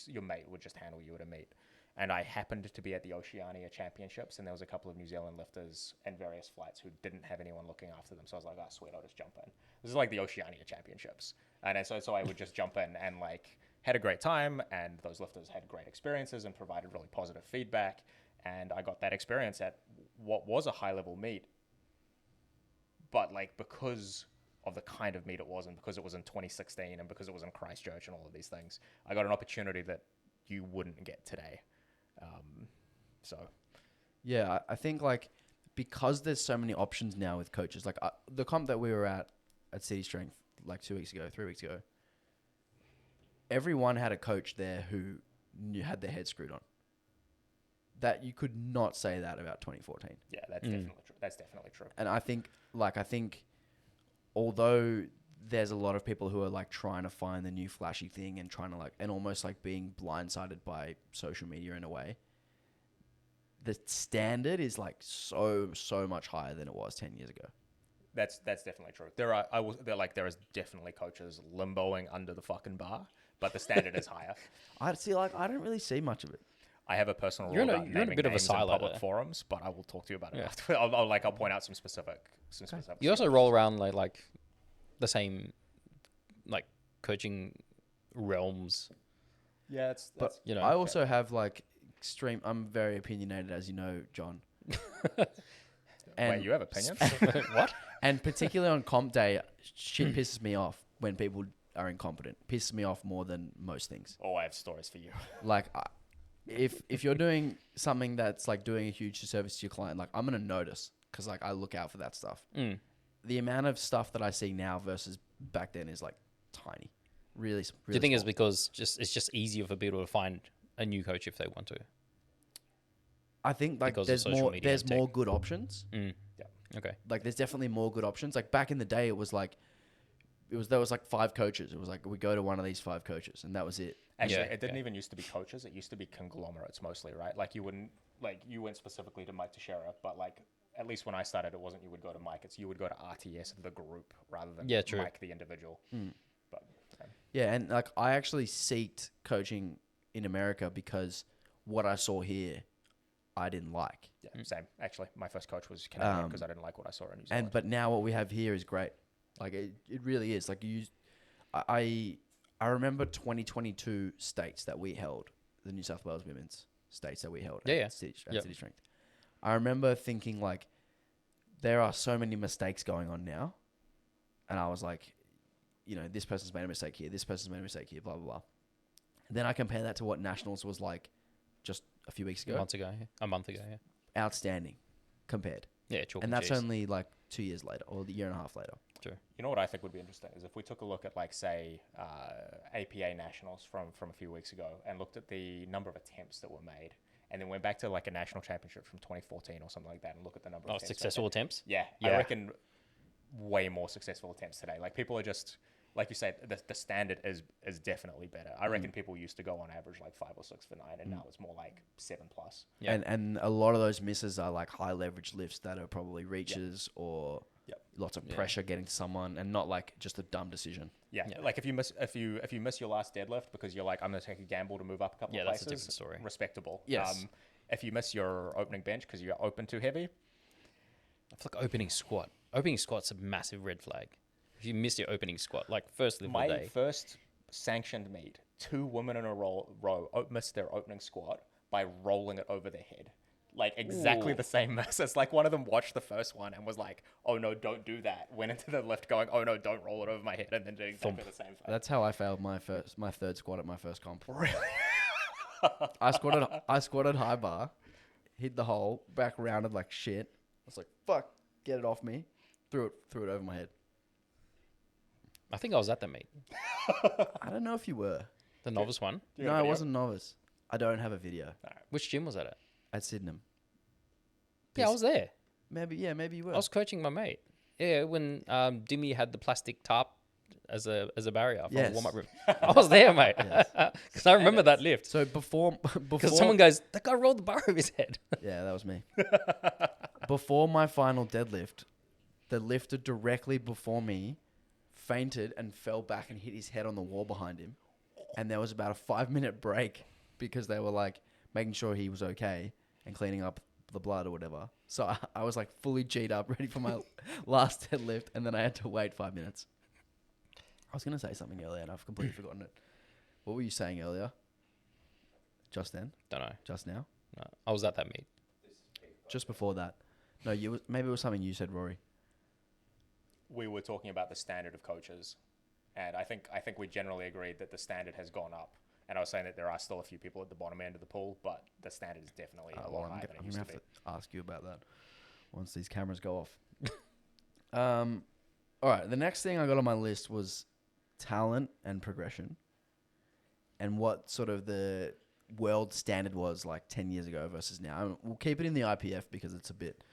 your mate would just handle you at a meet. And I happened to be at the Oceania Championships, and there was a couple of New Zealand lifters and various flights who didn't have anyone looking after them. So I was like, oh, sweet, I'll just jump in. This is like the Oceania Championships. And so I would just jump in and, like, had a great time, and those lifters had great experiences and provided really positive feedback. And I got that experience at what was a high-level meet. But, like, because of the kind of meet it was, and because it was in 2016, and because it was in Christchurch and all of these things, I got an opportunity that you wouldn't get today. Yeah, I think, like, because there's so many options now with coaches, like the comp that we were at City Strength like 3 weeks ago, everyone had a coach there who had their head screwed on. That you could not say that about 2014. Yeah, that's definitely true. That's definitely true. And I think although there's a lot of people who are like trying to find the new flashy thing and trying to and almost like being blindsided by social media in a way, the standard is like so much higher than it was 10 years ago. That's definitely true. There is definitely coaches limboing under the fucking bar, but the standard is higher. I don't really see much of it. I have a personal You're rule in about a naming bit of a names in silo public there. forums, but I will talk to you about it Yeah. after. I'll point out some specific. You also roll around like the same like coaching realms. Yeah, But I also have like extreme. I'm very opinionated, as you know, John. Wait, you have opinions? What? And particularly on comp day, shit pisses me off when people are incompetent. Pisses me off more than most things. Oh, I have stories for you. Like, if you're doing something that's like doing a huge disservice to your client, like I'm gonna notice because like I look out for that stuff. The amount of stuff that I see now versus back then is like tiny. Really. Do you think it's small. because it's just easier for people to find a new coach if they want to? I think like Because of social media there's and tech. more good options. Yeah. Okay. Like there's definitely more good options. Like back in the day, there was like 5 coaches. It was like we go to one of these 5 coaches, and that was it. Actually, Yeah, it didn't even used to be coaches. It used to be conglomerates mostly, right? Like you went specifically to Mike Teixeira, but like at least when I started, it wasn't you would go to Mike. It's you would go to RTS, the group, rather than true. Mike, the individual. But Yeah, and like I actually seeked coaching in America because what I saw here, I didn't like. Yeah, same. Actually, my first coach was Canadian because I didn't like what I saw in New Zealand. But now what we have here is great. Like it really is. Like I remember 2022 states that we held, the New South Wales women's states that we held at City Strength. I remember thinking like, there are so many mistakes going on now. And I was like, this person's made a mistake here. This person's made a mistake here, blah, blah, blah. And then I compare that to what Nationals was like just a few weeks ago. A month ago, yeah. Outstanding compared. Yeah, chalk And that's cheese. only like 2 years later or a year and a half later. True. You know what I think would be interesting is if we took a look at, like, say, APA Nationals from a few weeks ago and looked at the number of attempts that were made, and then went back to like a national championship from 2014 or something like that and look at the number of successful attempts? Yeah, I reckon way more successful attempts today. Like, people are just, like you said, the standard is definitely better. I reckon people used to go on average like 5 or 6 for 9, and now it's more like 7+. Yeah. And a lot of those misses are like high leverage lifts that are probably reaches or lots of pressure getting to someone, and not like just a dumb decision. Yeah. Like if you miss your last deadlift because you're like, I'm going to take a gamble to move up a couple of places, that's a different story. Respectable. Yes. If you miss your opening bench because you're open too heavy, I feel like opening squat's a massive red flag. If you miss your opening squat, like first lift of the my day. first sanctioned meet, 2 women in a row missed their opening squat by rolling it over their head. Like exactly the same miss. It's like one of them watched the first one and was like, "Oh no, don't do that." Went into the lift going, "Oh no, don't roll it over my head," and then doing exactly the same thing. That's how I failed my third squat at my first comp. Really? I squatted high bar, hit the hole, back rounded like shit. I was like, "Fuck, get it off me." Threw it over my head. I think I was at that meet. I don't know if you were. The novice one. No, I wasn't novice. I don't have a video. Which gym was that at? At Sydenham. Yeah, I was there. Maybe you were. I was coaching my mate. Yeah, when Dimmy had the plastic tarp as a barrier from the warm-up room. I was there, mate. Because I remember that lift. So before Because someone goes, that guy rolled the bar over his head. Yeah, that was me. Before my final deadlift, the lifter directly before me fainted and fell back and hit his head on the wall behind him. And there was about a 5-minute break because they were like making sure he was okay and cleaning up the blood or whatever. So I was like fully G'd up, ready for my last deadlift, and then I had to wait 5 minutes. I was going to say something earlier and I've completely forgotten it. What were you saying earlier? Just then? Don't know. Just now? No, I was at that meet. Just before that? No, maybe it was something you said, Rory. We were talking about the standard of coaches, and I think we generally agreed that the standard has gone up. And I was saying that there are still a few people at the bottom end of the pool, but the standard is definitely a lot higher than it I'm used going to to be. have to ask you about that once these cameras go off. All right, the next thing I got on my list was talent and progression, and what sort of the world standard was like 10 years ago versus now. And we'll keep it in the IPF because it's a bit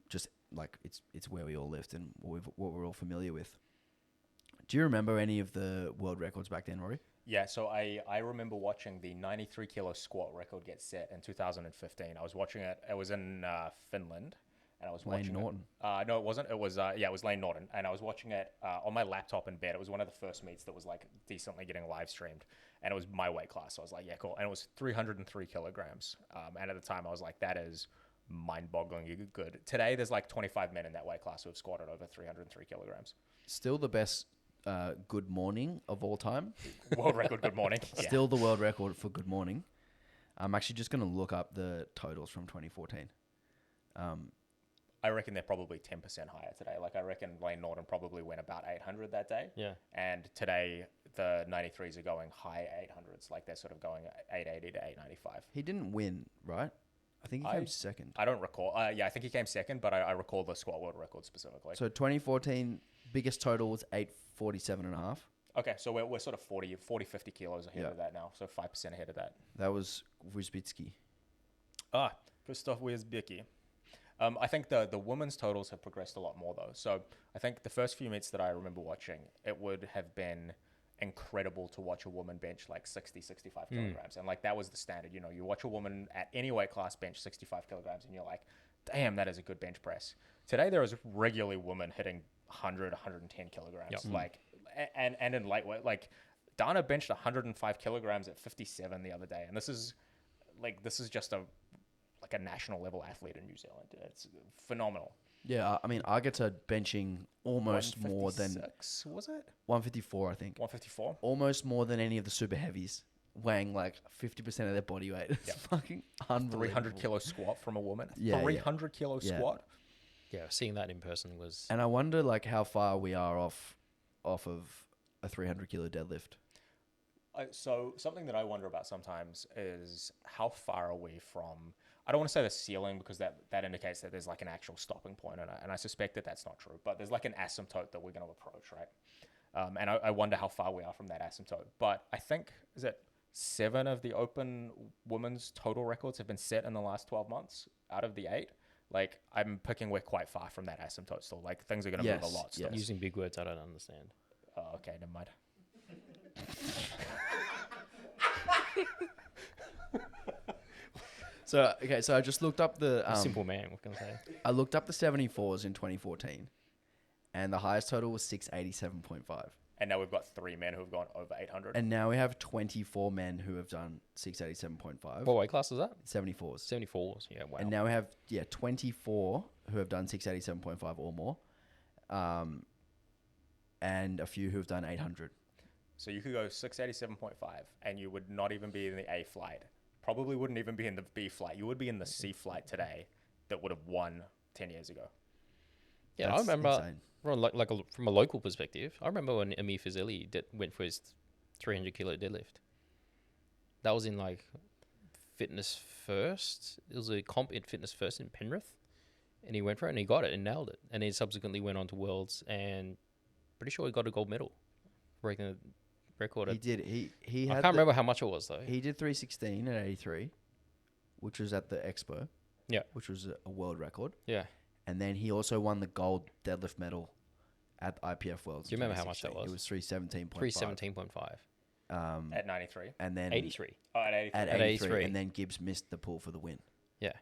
just like it's where we all lived and what we're all familiar with. Do you remember any of the world records back then, Rory? Yeah, so I remember watching the 93 kilo squat record get set in 2015. I was watching it. It was in Finland, and I was watching Lane Norton. No, it wasn't. It was it was Lane Norton, and I was watching it on my laptop in bed. It was one of the first meets that was like decently getting live streamed, and it was my weight class. So I was like, yeah, cool. And it was 303 kilograms. And at the time, I was like, that is mind-bogglingly good. Today, there's like 25 men in that weight class who have squatted over 303 kilograms. Still the best good morning of all time. World record good morning. Yeah. Still the world record for good morning. I'm actually just going to look up the totals from 2014. I reckon they're probably 10% higher today. Like, I reckon Lane Norton probably went about 800 that day. Yeah. And today, the 93s are going high 800s. Like, they're sort of going 880 to 895. He didn't win, right? I think he came second. I don't recall. I think he came second, but I recall the squat world record specifically. So 2014, biggest total was 847.5. Okay, so we're sort of 40, 50 kilos ahead of that now. So 5% ahead of that. That was Wisbitsky. Christoph Wisbicki. I think the women's totals have progressed a lot more, though. So I think the first few meets that I remember watching, it would have been incredible to watch a woman bench like 60, 65 kilograms. And like that was the standard. You know, you watch a woman at any weight class bench 65 kilograms and you're like, damn, that is a good bench press. Today, there is regularly women hitting 100, 110 kilograms. Yep. Like, and in lightweight, like Dana benched 105 kilograms at 57 the other day. And this is just a like a national level athlete in New Zealand. It's phenomenal. Yeah, I mean, I get to benching almost more than 156, was it? 154, I think. 154. Almost more than any of the super heavies, weighing like 50% of their body weight. It's Yep. fucking unbelievable. 300 kilo squat from a woman. Yeah, 300 kilo Yeah. squat. Yeah, seeing that in person was. And I wonder like how far we are off of a 300 kilo deadlift. So something that I wonder about sometimes is how far are we from, I don't want to say the ceiling because that indicates that there's like an actual stopping point, and I suspect that that's not true, but there's like an asymptote that we're going to approach, right? And I wonder how far we are from that asymptote. But I think, is it 7 of the open women's total records have been set in the last 12 months out of the 8? Like, I'm picking we're quite far from that asymptote still. Like, things are going to move a lot still. Yes. Using big words I don't understand. Oh, okay, never mind. So I just looked up the Simple man, what can I say? I looked up the 74s in 2014, and the highest total was 687.5. And now we've got 3 men who have gone over 800. And now we have 24 men who have done 687.5. What weight class is that? 74s. 74s. Yeah, wow. And now we have 24 who have done 687.5 or more, and a few who have done 800. So you could go 687.5 and you would not even be in the A flight. Probably wouldn't even be in the B flight. You would be in the C flight today that would have won 10 years ago. Yeah, That's I remember insane. from a local perspective. I remember when Amir Fazili went for his 300 kilo deadlift. That was in like Fitness First. It was a comp in Fitness First in Penrith, and he went for it and he got it and nailed it. And he subsequently went on to Worlds and pretty sure he got a gold medal, breaking the record. He did. He I had can't remember how much it was though. He did 316 at 83, which was at the Expo. Yeah. Which was a world record. Yeah. And then he also won the gold deadlift medal at IPF Worlds. Do you remember how much that was? It was 317.5. 317.5. At 93. And then 83. Oh, at 83. At At 83, 83. and then Gibbs missed the pool for the win. Yeah.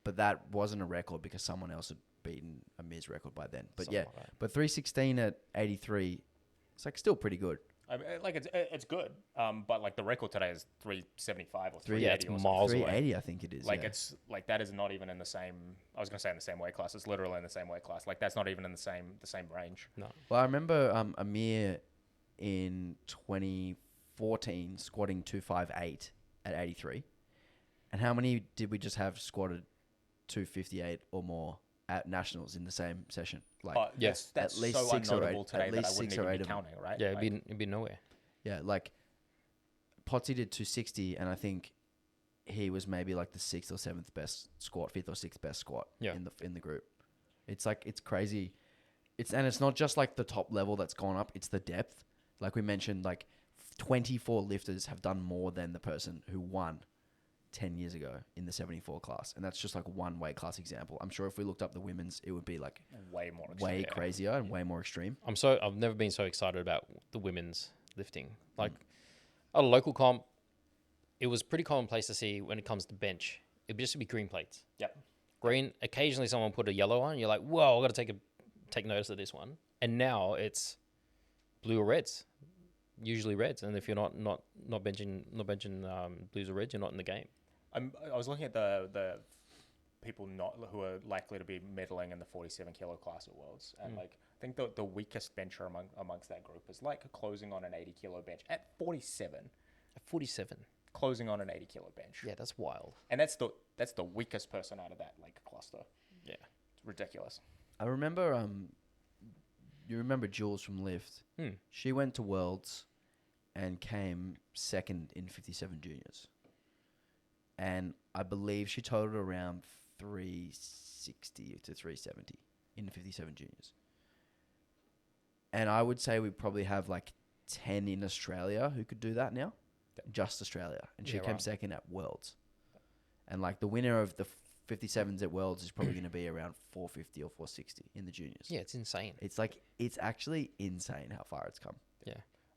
But that wasn't a record because someone else had beaten Amir's record by then. But Something yeah, like that. but 316 at 83, it's like still pretty good. I mean, like it's good, but like the record today is 375 or 380 Yeah, it's or something. miles away. 380, I think it is. Like yeah. it's like that is not even in the same. I was gonna say in the same weight class. It's literally in the same weight class. Like that's not even in the same range. No. Well, I remember Amir in 2014 squatting 258 at 83. And how many did we just have squatted 258 or more at nationals in the same session? Like, yes, that's at least so 6 or 8 unnotable today at that I least wouldn't 6 or even 8 be of them. counting, right? Yeah, Like, it'd be nowhere. yeah, like Potsy did 260, and I think he was maybe like the 6th or 7th best squat, 5th or 6th best squat in the group. It's like, it's crazy. It's not just like the top level that's gone up, it's the depth. Like we mentioned, like 24 lifters have done more than the person who won 10 years ago in the 74 class. And that's just like one weight class example. I'm sure if we looked up the women's, it would be like way more, way crazier and way more extreme. I've never been so excited about the women's lifting. Like at a local comp, it was pretty commonplace to see when it comes to bench. It'd just be green plates. Yep. Green. Occasionally someone put a yellow on. You're like, whoa, I got to take notice of this one. And now it's blue or reds. Usually reds. And if you're not benching blues or reds, you're not in the game. I was looking at the people who are likely to be medaling in the 47 kilo class at Worlds, and like I think the weakest bencher amongst that group is like closing on an 80 kilo bench at 47. At 47. Closing on an 80 kilo bench. Yeah, that's wild. And that's the weakest person out of that like cluster. Yeah. It's ridiculous. I remember, you remember Jules from Lift? She went to Worlds and came second in 57 juniors. And I believe she totaled around 360 to 370 in 57 juniors. And I would say we probably have like 10 in Australia who could do that now. Just Australia. And she came second at Worlds. And like the winner of the 57s at Worlds is probably going to be around 450 or 460 in the juniors. Yeah, it's insane. It's like, it's actually insane how far it's come. Yeah.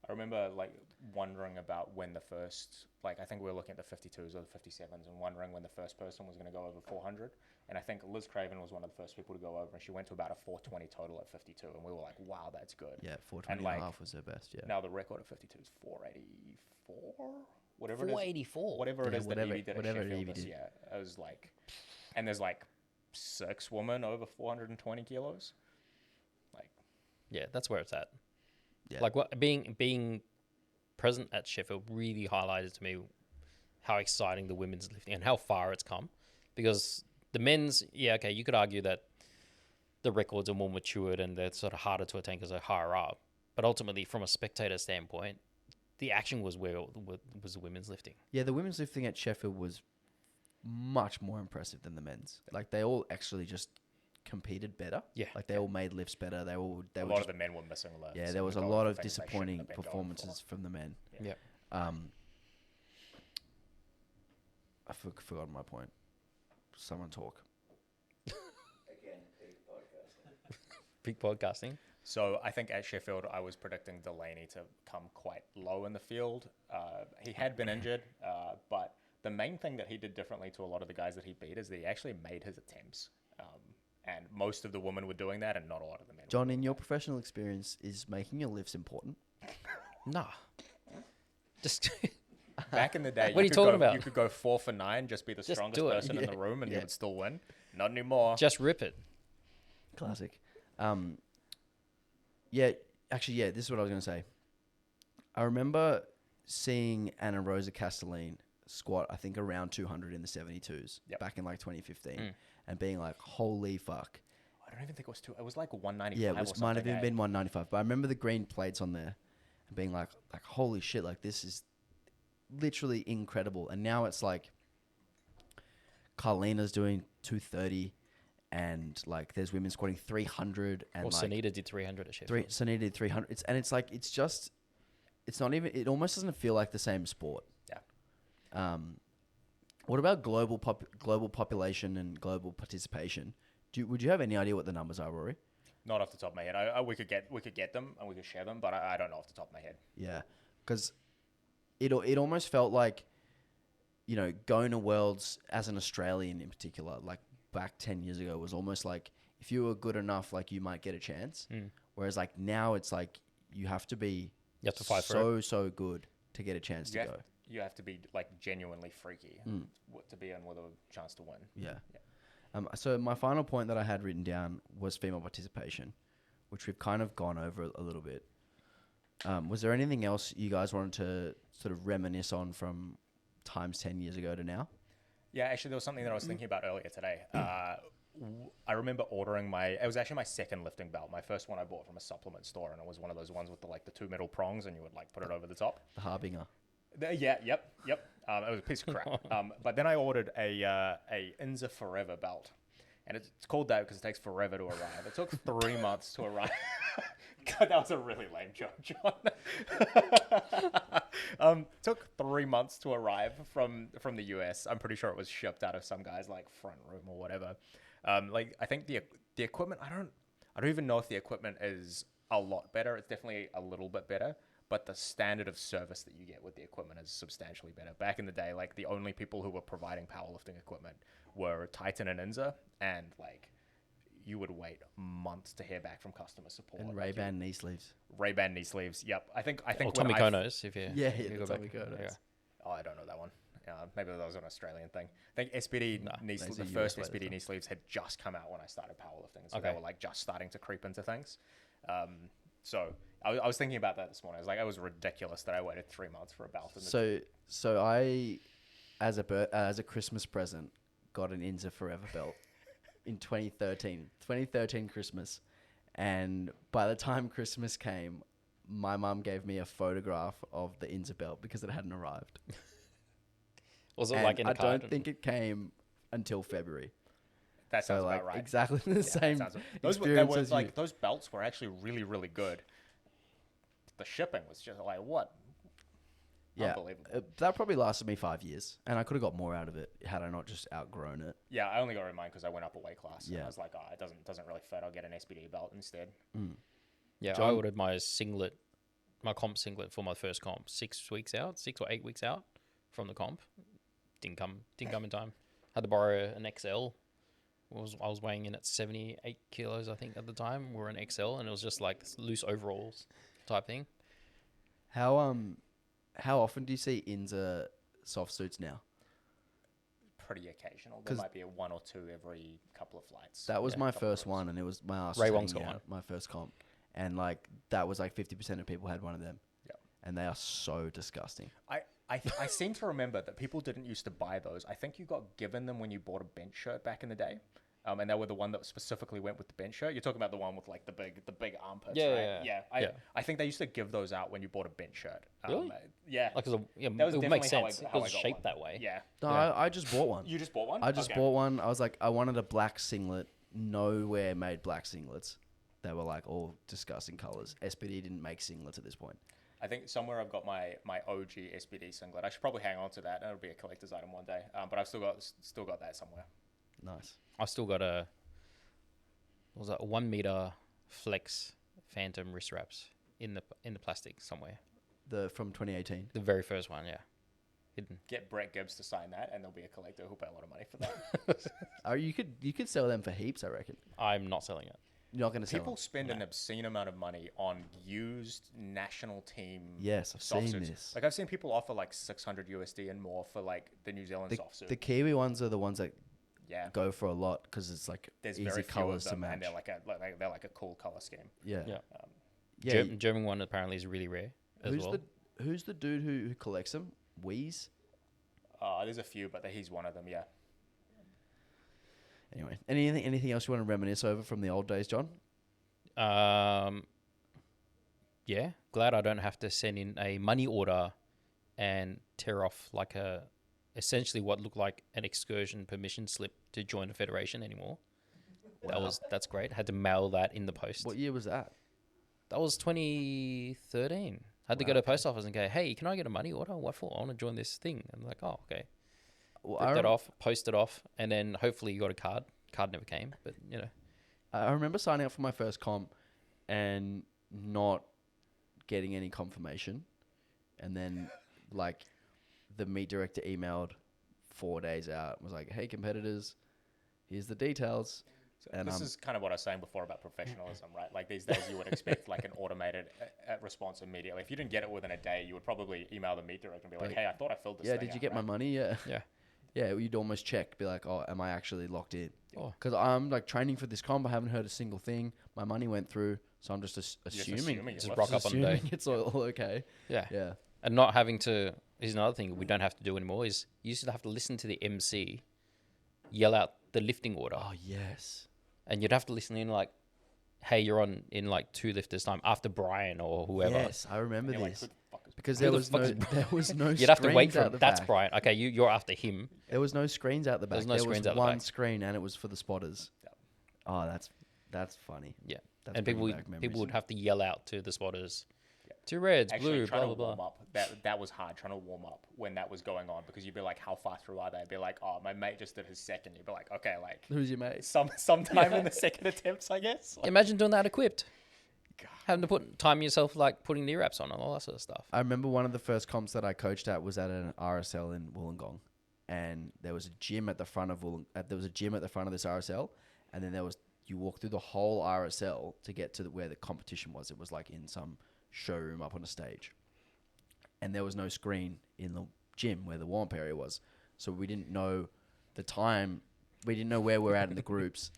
I remember like wondering about when the first, like I think we were looking at the 52s or the 57s and wondering when the first person was going to go over 400. And I think Liz Craven was one of the first people to go over, and she went to about a 420 total at 52. And we were like, wow, that's good. Yeah, 420 and a half was her best, yeah. Now the record at 52 is 484. whatever it is. 484. Whatever it Yeah, is whatever- that Evie did at whatever Sheffield Evie this did. year. It was like, and there's like 6 women over 420 kilos. Like, Yeah, that's where it's at. Yeah. Like what being present at Sheffield really highlighted to me how exciting the women's lifting and how far it's come. Because the men's, yeah, okay, you could argue that the records are more matured and they're sort of harder to attain because they're higher up. But ultimately, from a spectator standpoint, the action was where was the women's lifting. Yeah, the women's lifting at Sheffield was much more impressive than the men's. Like they all actually just competed better. Yeah. Like they all made lifts better. They a were lot just, of the men were missing lifts. yeah, and there was a going lot for of things they shouldn't disappointing have been going for. performances from the men. Yeah. I forgot my point. Someone talk. Big podcasting. So I think at Sheffield, I was predicting Delaney to come quite low in the field. He had been injured, but the main thing that he did differently to a lot of the guys that he beat is that he actually made his attempts. And most of the women were doing that, and not a lot of the men. John, in your professional experience, is making your lifts important? Nah. Just Back in the day, What are you talking about? You could go 4 for 9, just be the Just strongest do it. person in Yeah, the room, and yeah. you would still win. Not anymore. just rip it. Classic. Yeah, actually, yeah, this is what I was going to say. I remember seeing Anna Rosa Castelline squat, I think, around 200 in the 72s back in like 2015 and being like, holy fuck. I don't even think it was 2. It was like 195. Yeah, it or was, something, might have even eh? been 195. But I remember the green plates on there and being like, holy shit, like this is literally incredible. And now it's like Carlina's doing 230 and like there's women squatting 300 and Or like Sunita did 300 at Sheffield. Sunita did 300. It's not even, it almost doesn't feel like the same sport. Yeah. What about global population and global participation? Would you have any idea what the numbers are, Rory? Not off the top of my head. We could get them and we could share them, but I don't know off the top of my head. Yeah, because it almost felt like, going to Worlds as an Australian in particular, like back 10 years ago, was almost like if you were good enough, like you might get a chance. Whereas like now it's like you have to be You have to fight for it. so good to get a chance to go. You have to be like genuinely freaky to be in with a chance to win. Yeah. So my final point that I had written down was female participation, which we've kind of gone over a little bit. Was there anything else you guys wanted to sort of reminisce on from times 10 years ago to now? Yeah, actually, there was something that I was thinking about earlier today. I remember ordering it was actually my second lifting belt. My first one I bought from a supplement store, and it was one of those ones with the 2 metal prongs, and you would like put it over the top. The Harbinger. Yep. It was a piece of crap. But then I ordered a Inza Forever belt, and it's called that because it takes forever to arrive. It took 3 months to arrive. God, that was a really lame joke, John. Took 3 months to arrive from the US. I'm pretty sure it was shipped out of some guy's like front room or whatever. I think the equipment. I don't even know if the equipment is a lot better. It's definitely a little bit better. But the standard of service that you get with the equipment is substantially better. Back in the day, like the only people who were providing powerlifting equipment were Titan and Inza, and like you would wait months to hear back from customer support. And Ray-Ban knee sleeves. Ray-Ban knee sleeves. Yep, I think. Or when Tommy I Konos, if you Yeah, if you the go back. Tommy Konos. Yeah. Oh, I don't know that one. Maybe that was an Australian thing. I think SPD those the are first US SPD knee sleeves had just come out when I started powerlifting, so Okay. they were like just starting to creep into things. So I was thinking about that this morning. I was like, it was ridiculous that I waited 3 months for a belt. So I, as a Christmas present, got an Inza Forever belt in 2013 Christmas, and by the time Christmas came, my mum gave me a photograph of the Inza belt because it hadn't arrived. Was it And like in a I card? don't think it came until February. That sounds So like about right. exactly the same experience as you. those belts were actually really, really good. The shipping was just like what? Yeah, Unbelievable. that probably lasted me 5 years, and I could have got more out of it had I not just outgrown it. Yeah, I only got rid of mine because I went up a weight class. And Yeah. I was like, it doesn't really fit. I'll get an SPD belt instead. Yeah, John- I ordered my comp singlet for my first comp 6 weeks out, 6 or 8 weeks out from the comp. Didn't come in time. Had to borrow an XL. I was weighing in at 78 kilos, I think, at the time. We were an XL, and it was just like loose overalls type thing. How How often do you see Inza soft suits now? Pretty occasional. There might be a 1 or 2 every couple of flights. That was Yeah, my couple first of one, and it was my ass. Ray was Wong's hanging got out, my first comp, and like that was like 50% of people had one of them. Yep. And they are so disgusting. I seem to remember that people didn't used to buy those. I think you got given them when you bought a bench shirt back in the day. And they were the one that specifically went with the bench shirt. You're talking about the one with like the big armpits, right? Yeah. I think they used to give those out when you bought a bench shirt. Really? Yeah. Like, That was it would make definitely sense. how It I was got shaped one. that way. Yeah. No, Yeah. I just bought one. You just bought one? I just Okay. bought one. I was like, I wanted a black singlet. Nowhere made black singlets. They were like all disgusting colors. SPD didn't make singlets at this point. I think somewhere I've got my OG SPD singlet. I should probably hang on to that. It'll be a collector's item one day. But I've still got that somewhere. Nice. I still got a 1 meter flex Phantom wrist wraps in the plastic somewhere. From 2018. The very first one, yeah. Hidden. Get Brett Gibbs to sign that, and there'll be a collector who'll pay a lot of money for that. You could sell them for heaps, I reckon. I'm not selling it. You're not going to sell People them. spend an obscene amount of money on used national team. Yes, I've soft seen suits. this. Like I've seen people offer like 600 USD and more for like the New Zealand soft suit. The Kiwi ones are the ones that Yeah, go for a lot because it's like there's easy very few of colors to them, match. and they're like a cool color scheme. Yeah. Yeah. Yeah. German one apparently is really rare as well. Who's the dude who collects them? Wheeze? There's a few, but he's one of them. Yeah. Anyway, anything else you want to reminisce over from the old days, John? Yeah. Glad I don't have to send in a money order and tear off like essentially what looked like an excursion permission slip to join a federation anymore. Wow. That's great. Had to mail that in the post. What year was that? That was 2013. Had to go to the post office and go, hey, can I get a money order? What for? I want to join this thing. And I'm like, oh, okay. Well, Rip that off, post it off, and then hopefully you got a card. Card never came, but you know. I remember signing up for my first comp and not getting any confirmation. And then, like, the meet director emailed 4 days out and was like, hey, competitors, here's the details. So And, this is kind of what I was saying before about professionalism, right? Like these days, you would expect like an automated response immediately. If you didn't get it within a day, you would probably email the meet director and be like, "Hey, I thought I filled this." Yeah, thing did you out, get my right?" money? Yeah. Yeah. Yeah, you'd almost check, be like, oh, am I actually locked in? Oh. Because I'm like training for this comp. I haven't heard a single thing. My money went through, so I'm just assuming. assuming Just it rock was. up on the day. It's all okay. Yeah. Yeah. And not having to, here's another thing we don't have to do anymore, is you used to have to listen to the MC yell out the lifting order. Oh, yes. And you'd have to listen in like, hey, you're on in like 2 lifters time after Brian or whoever. Yes, I remember You're like, this. "Who the fuck is Because Who there the was fuck no, is Brian? there was no You'd have to wait screens for out him. the That's back. Brian. Okay, you're after him. There was no screens out the back. There's no there screens was out the one back. screen, and it was for the spotters. Yeah. Oh, that's funny. Yeah. That's And people bringing would, back people would memories. have to yell out to the spotters, Yeah. 2 reds, Actually, blue, trying blah, to blah, warm blah. up. That was hard. Trying to warm up when that was going on because you'd be like, "How far through are they?" I'd be like, "Oh, my mate just did his second." You'd be like, "Okay, like Who's your mate? sometime in the second attempts, I guess." Like, Imagine doing that equipped. Having to time yourself like putting knee wraps on and all that sort of stuff. I remember one of the first comps that I coached at was at an RSL in Wollongong, and there was a gym at the front of there was a gym at the front of this RSL, and then you walk through the whole RSL to get to where the competition was. It was like in some showroom up on a stage, and there was no screen in the gym where the warm-up area was, so we didn't know the time. We didn't know where we're at in the groups.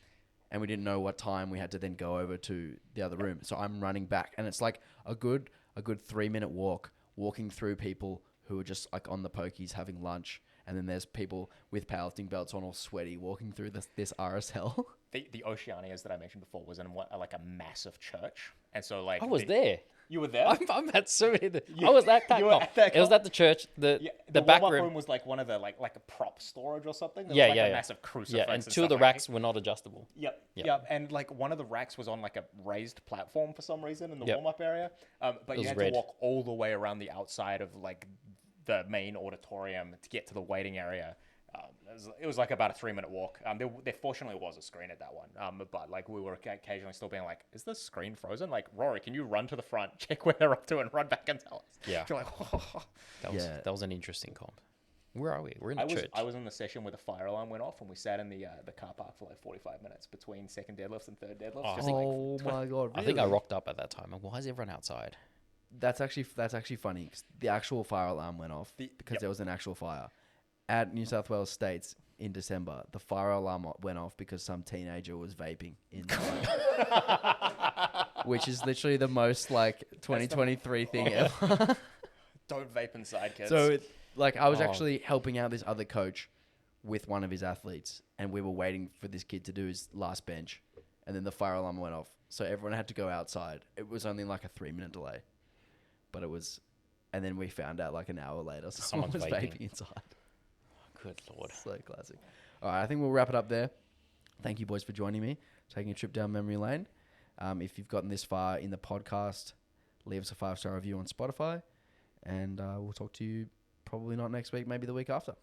And we didn't know what time we had to then go over to the other room. So I'm running back, and it's like a good 3-minute walking through people who are just like on the pokies having lunch, and then there's people with powerlifting belts on, all sweaty, walking through this RSL. the Oceanias that I mentioned before was in like a massive church, and so like I was there. You were there. I'm at so many. I was at that. You were at that It was comp? at the church. The back warm-up room. was like one of the like a prop storage or something. There Yeah, was like yeah, a yeah. massive crucifix. Yeah, and 2 of stuff the like racks that. were not adjustable. Yep. And like one of the racks was on like a raised platform for some reason in the Yep. warm-up area. But It you was had red. to walk all the way around the outside of like the main auditorium to get to the waiting area. It was like about a 3-minute walk. There fortunately was a screen at that one. But like we were occasionally still being like, is this screen frozen? Like, Rory, can you run to the front, check where they're up to, and run back and tell us? Yeah. You're like, oh. That was an interesting comp. Where are we? We're in the church. I was in the session where the fire alarm went off, and we sat in the car park for like 45 minutes between second deadlifts and third deadlifts. Oh. just like, Oh my god! I think I really? rocked up at that time. And why is everyone outside? that's actually funny 'cause the actual fire alarm went off because there was an actual fire at New South Wales States in December. The fire alarm went off because some teenager was vaping inside, which is literally the most like 2023 thing ever. Don't vape inside, kids. So I was actually helping out this other coach with one of his athletes, and we were waiting for this kid to do his last bench, and then the fire alarm went off. So everyone had to go outside. It was only like a 3-minute delay, but it was, and then we found out like an hour later someone was vaping inside. Good Lord. So classic. All right, I think we'll wrap it up there. Thank you, boys, for joining me, taking a trip down memory lane. If you've gotten this far in the podcast, leave us a 5-star review on Spotify, and we'll talk to you probably not next week, maybe the week after.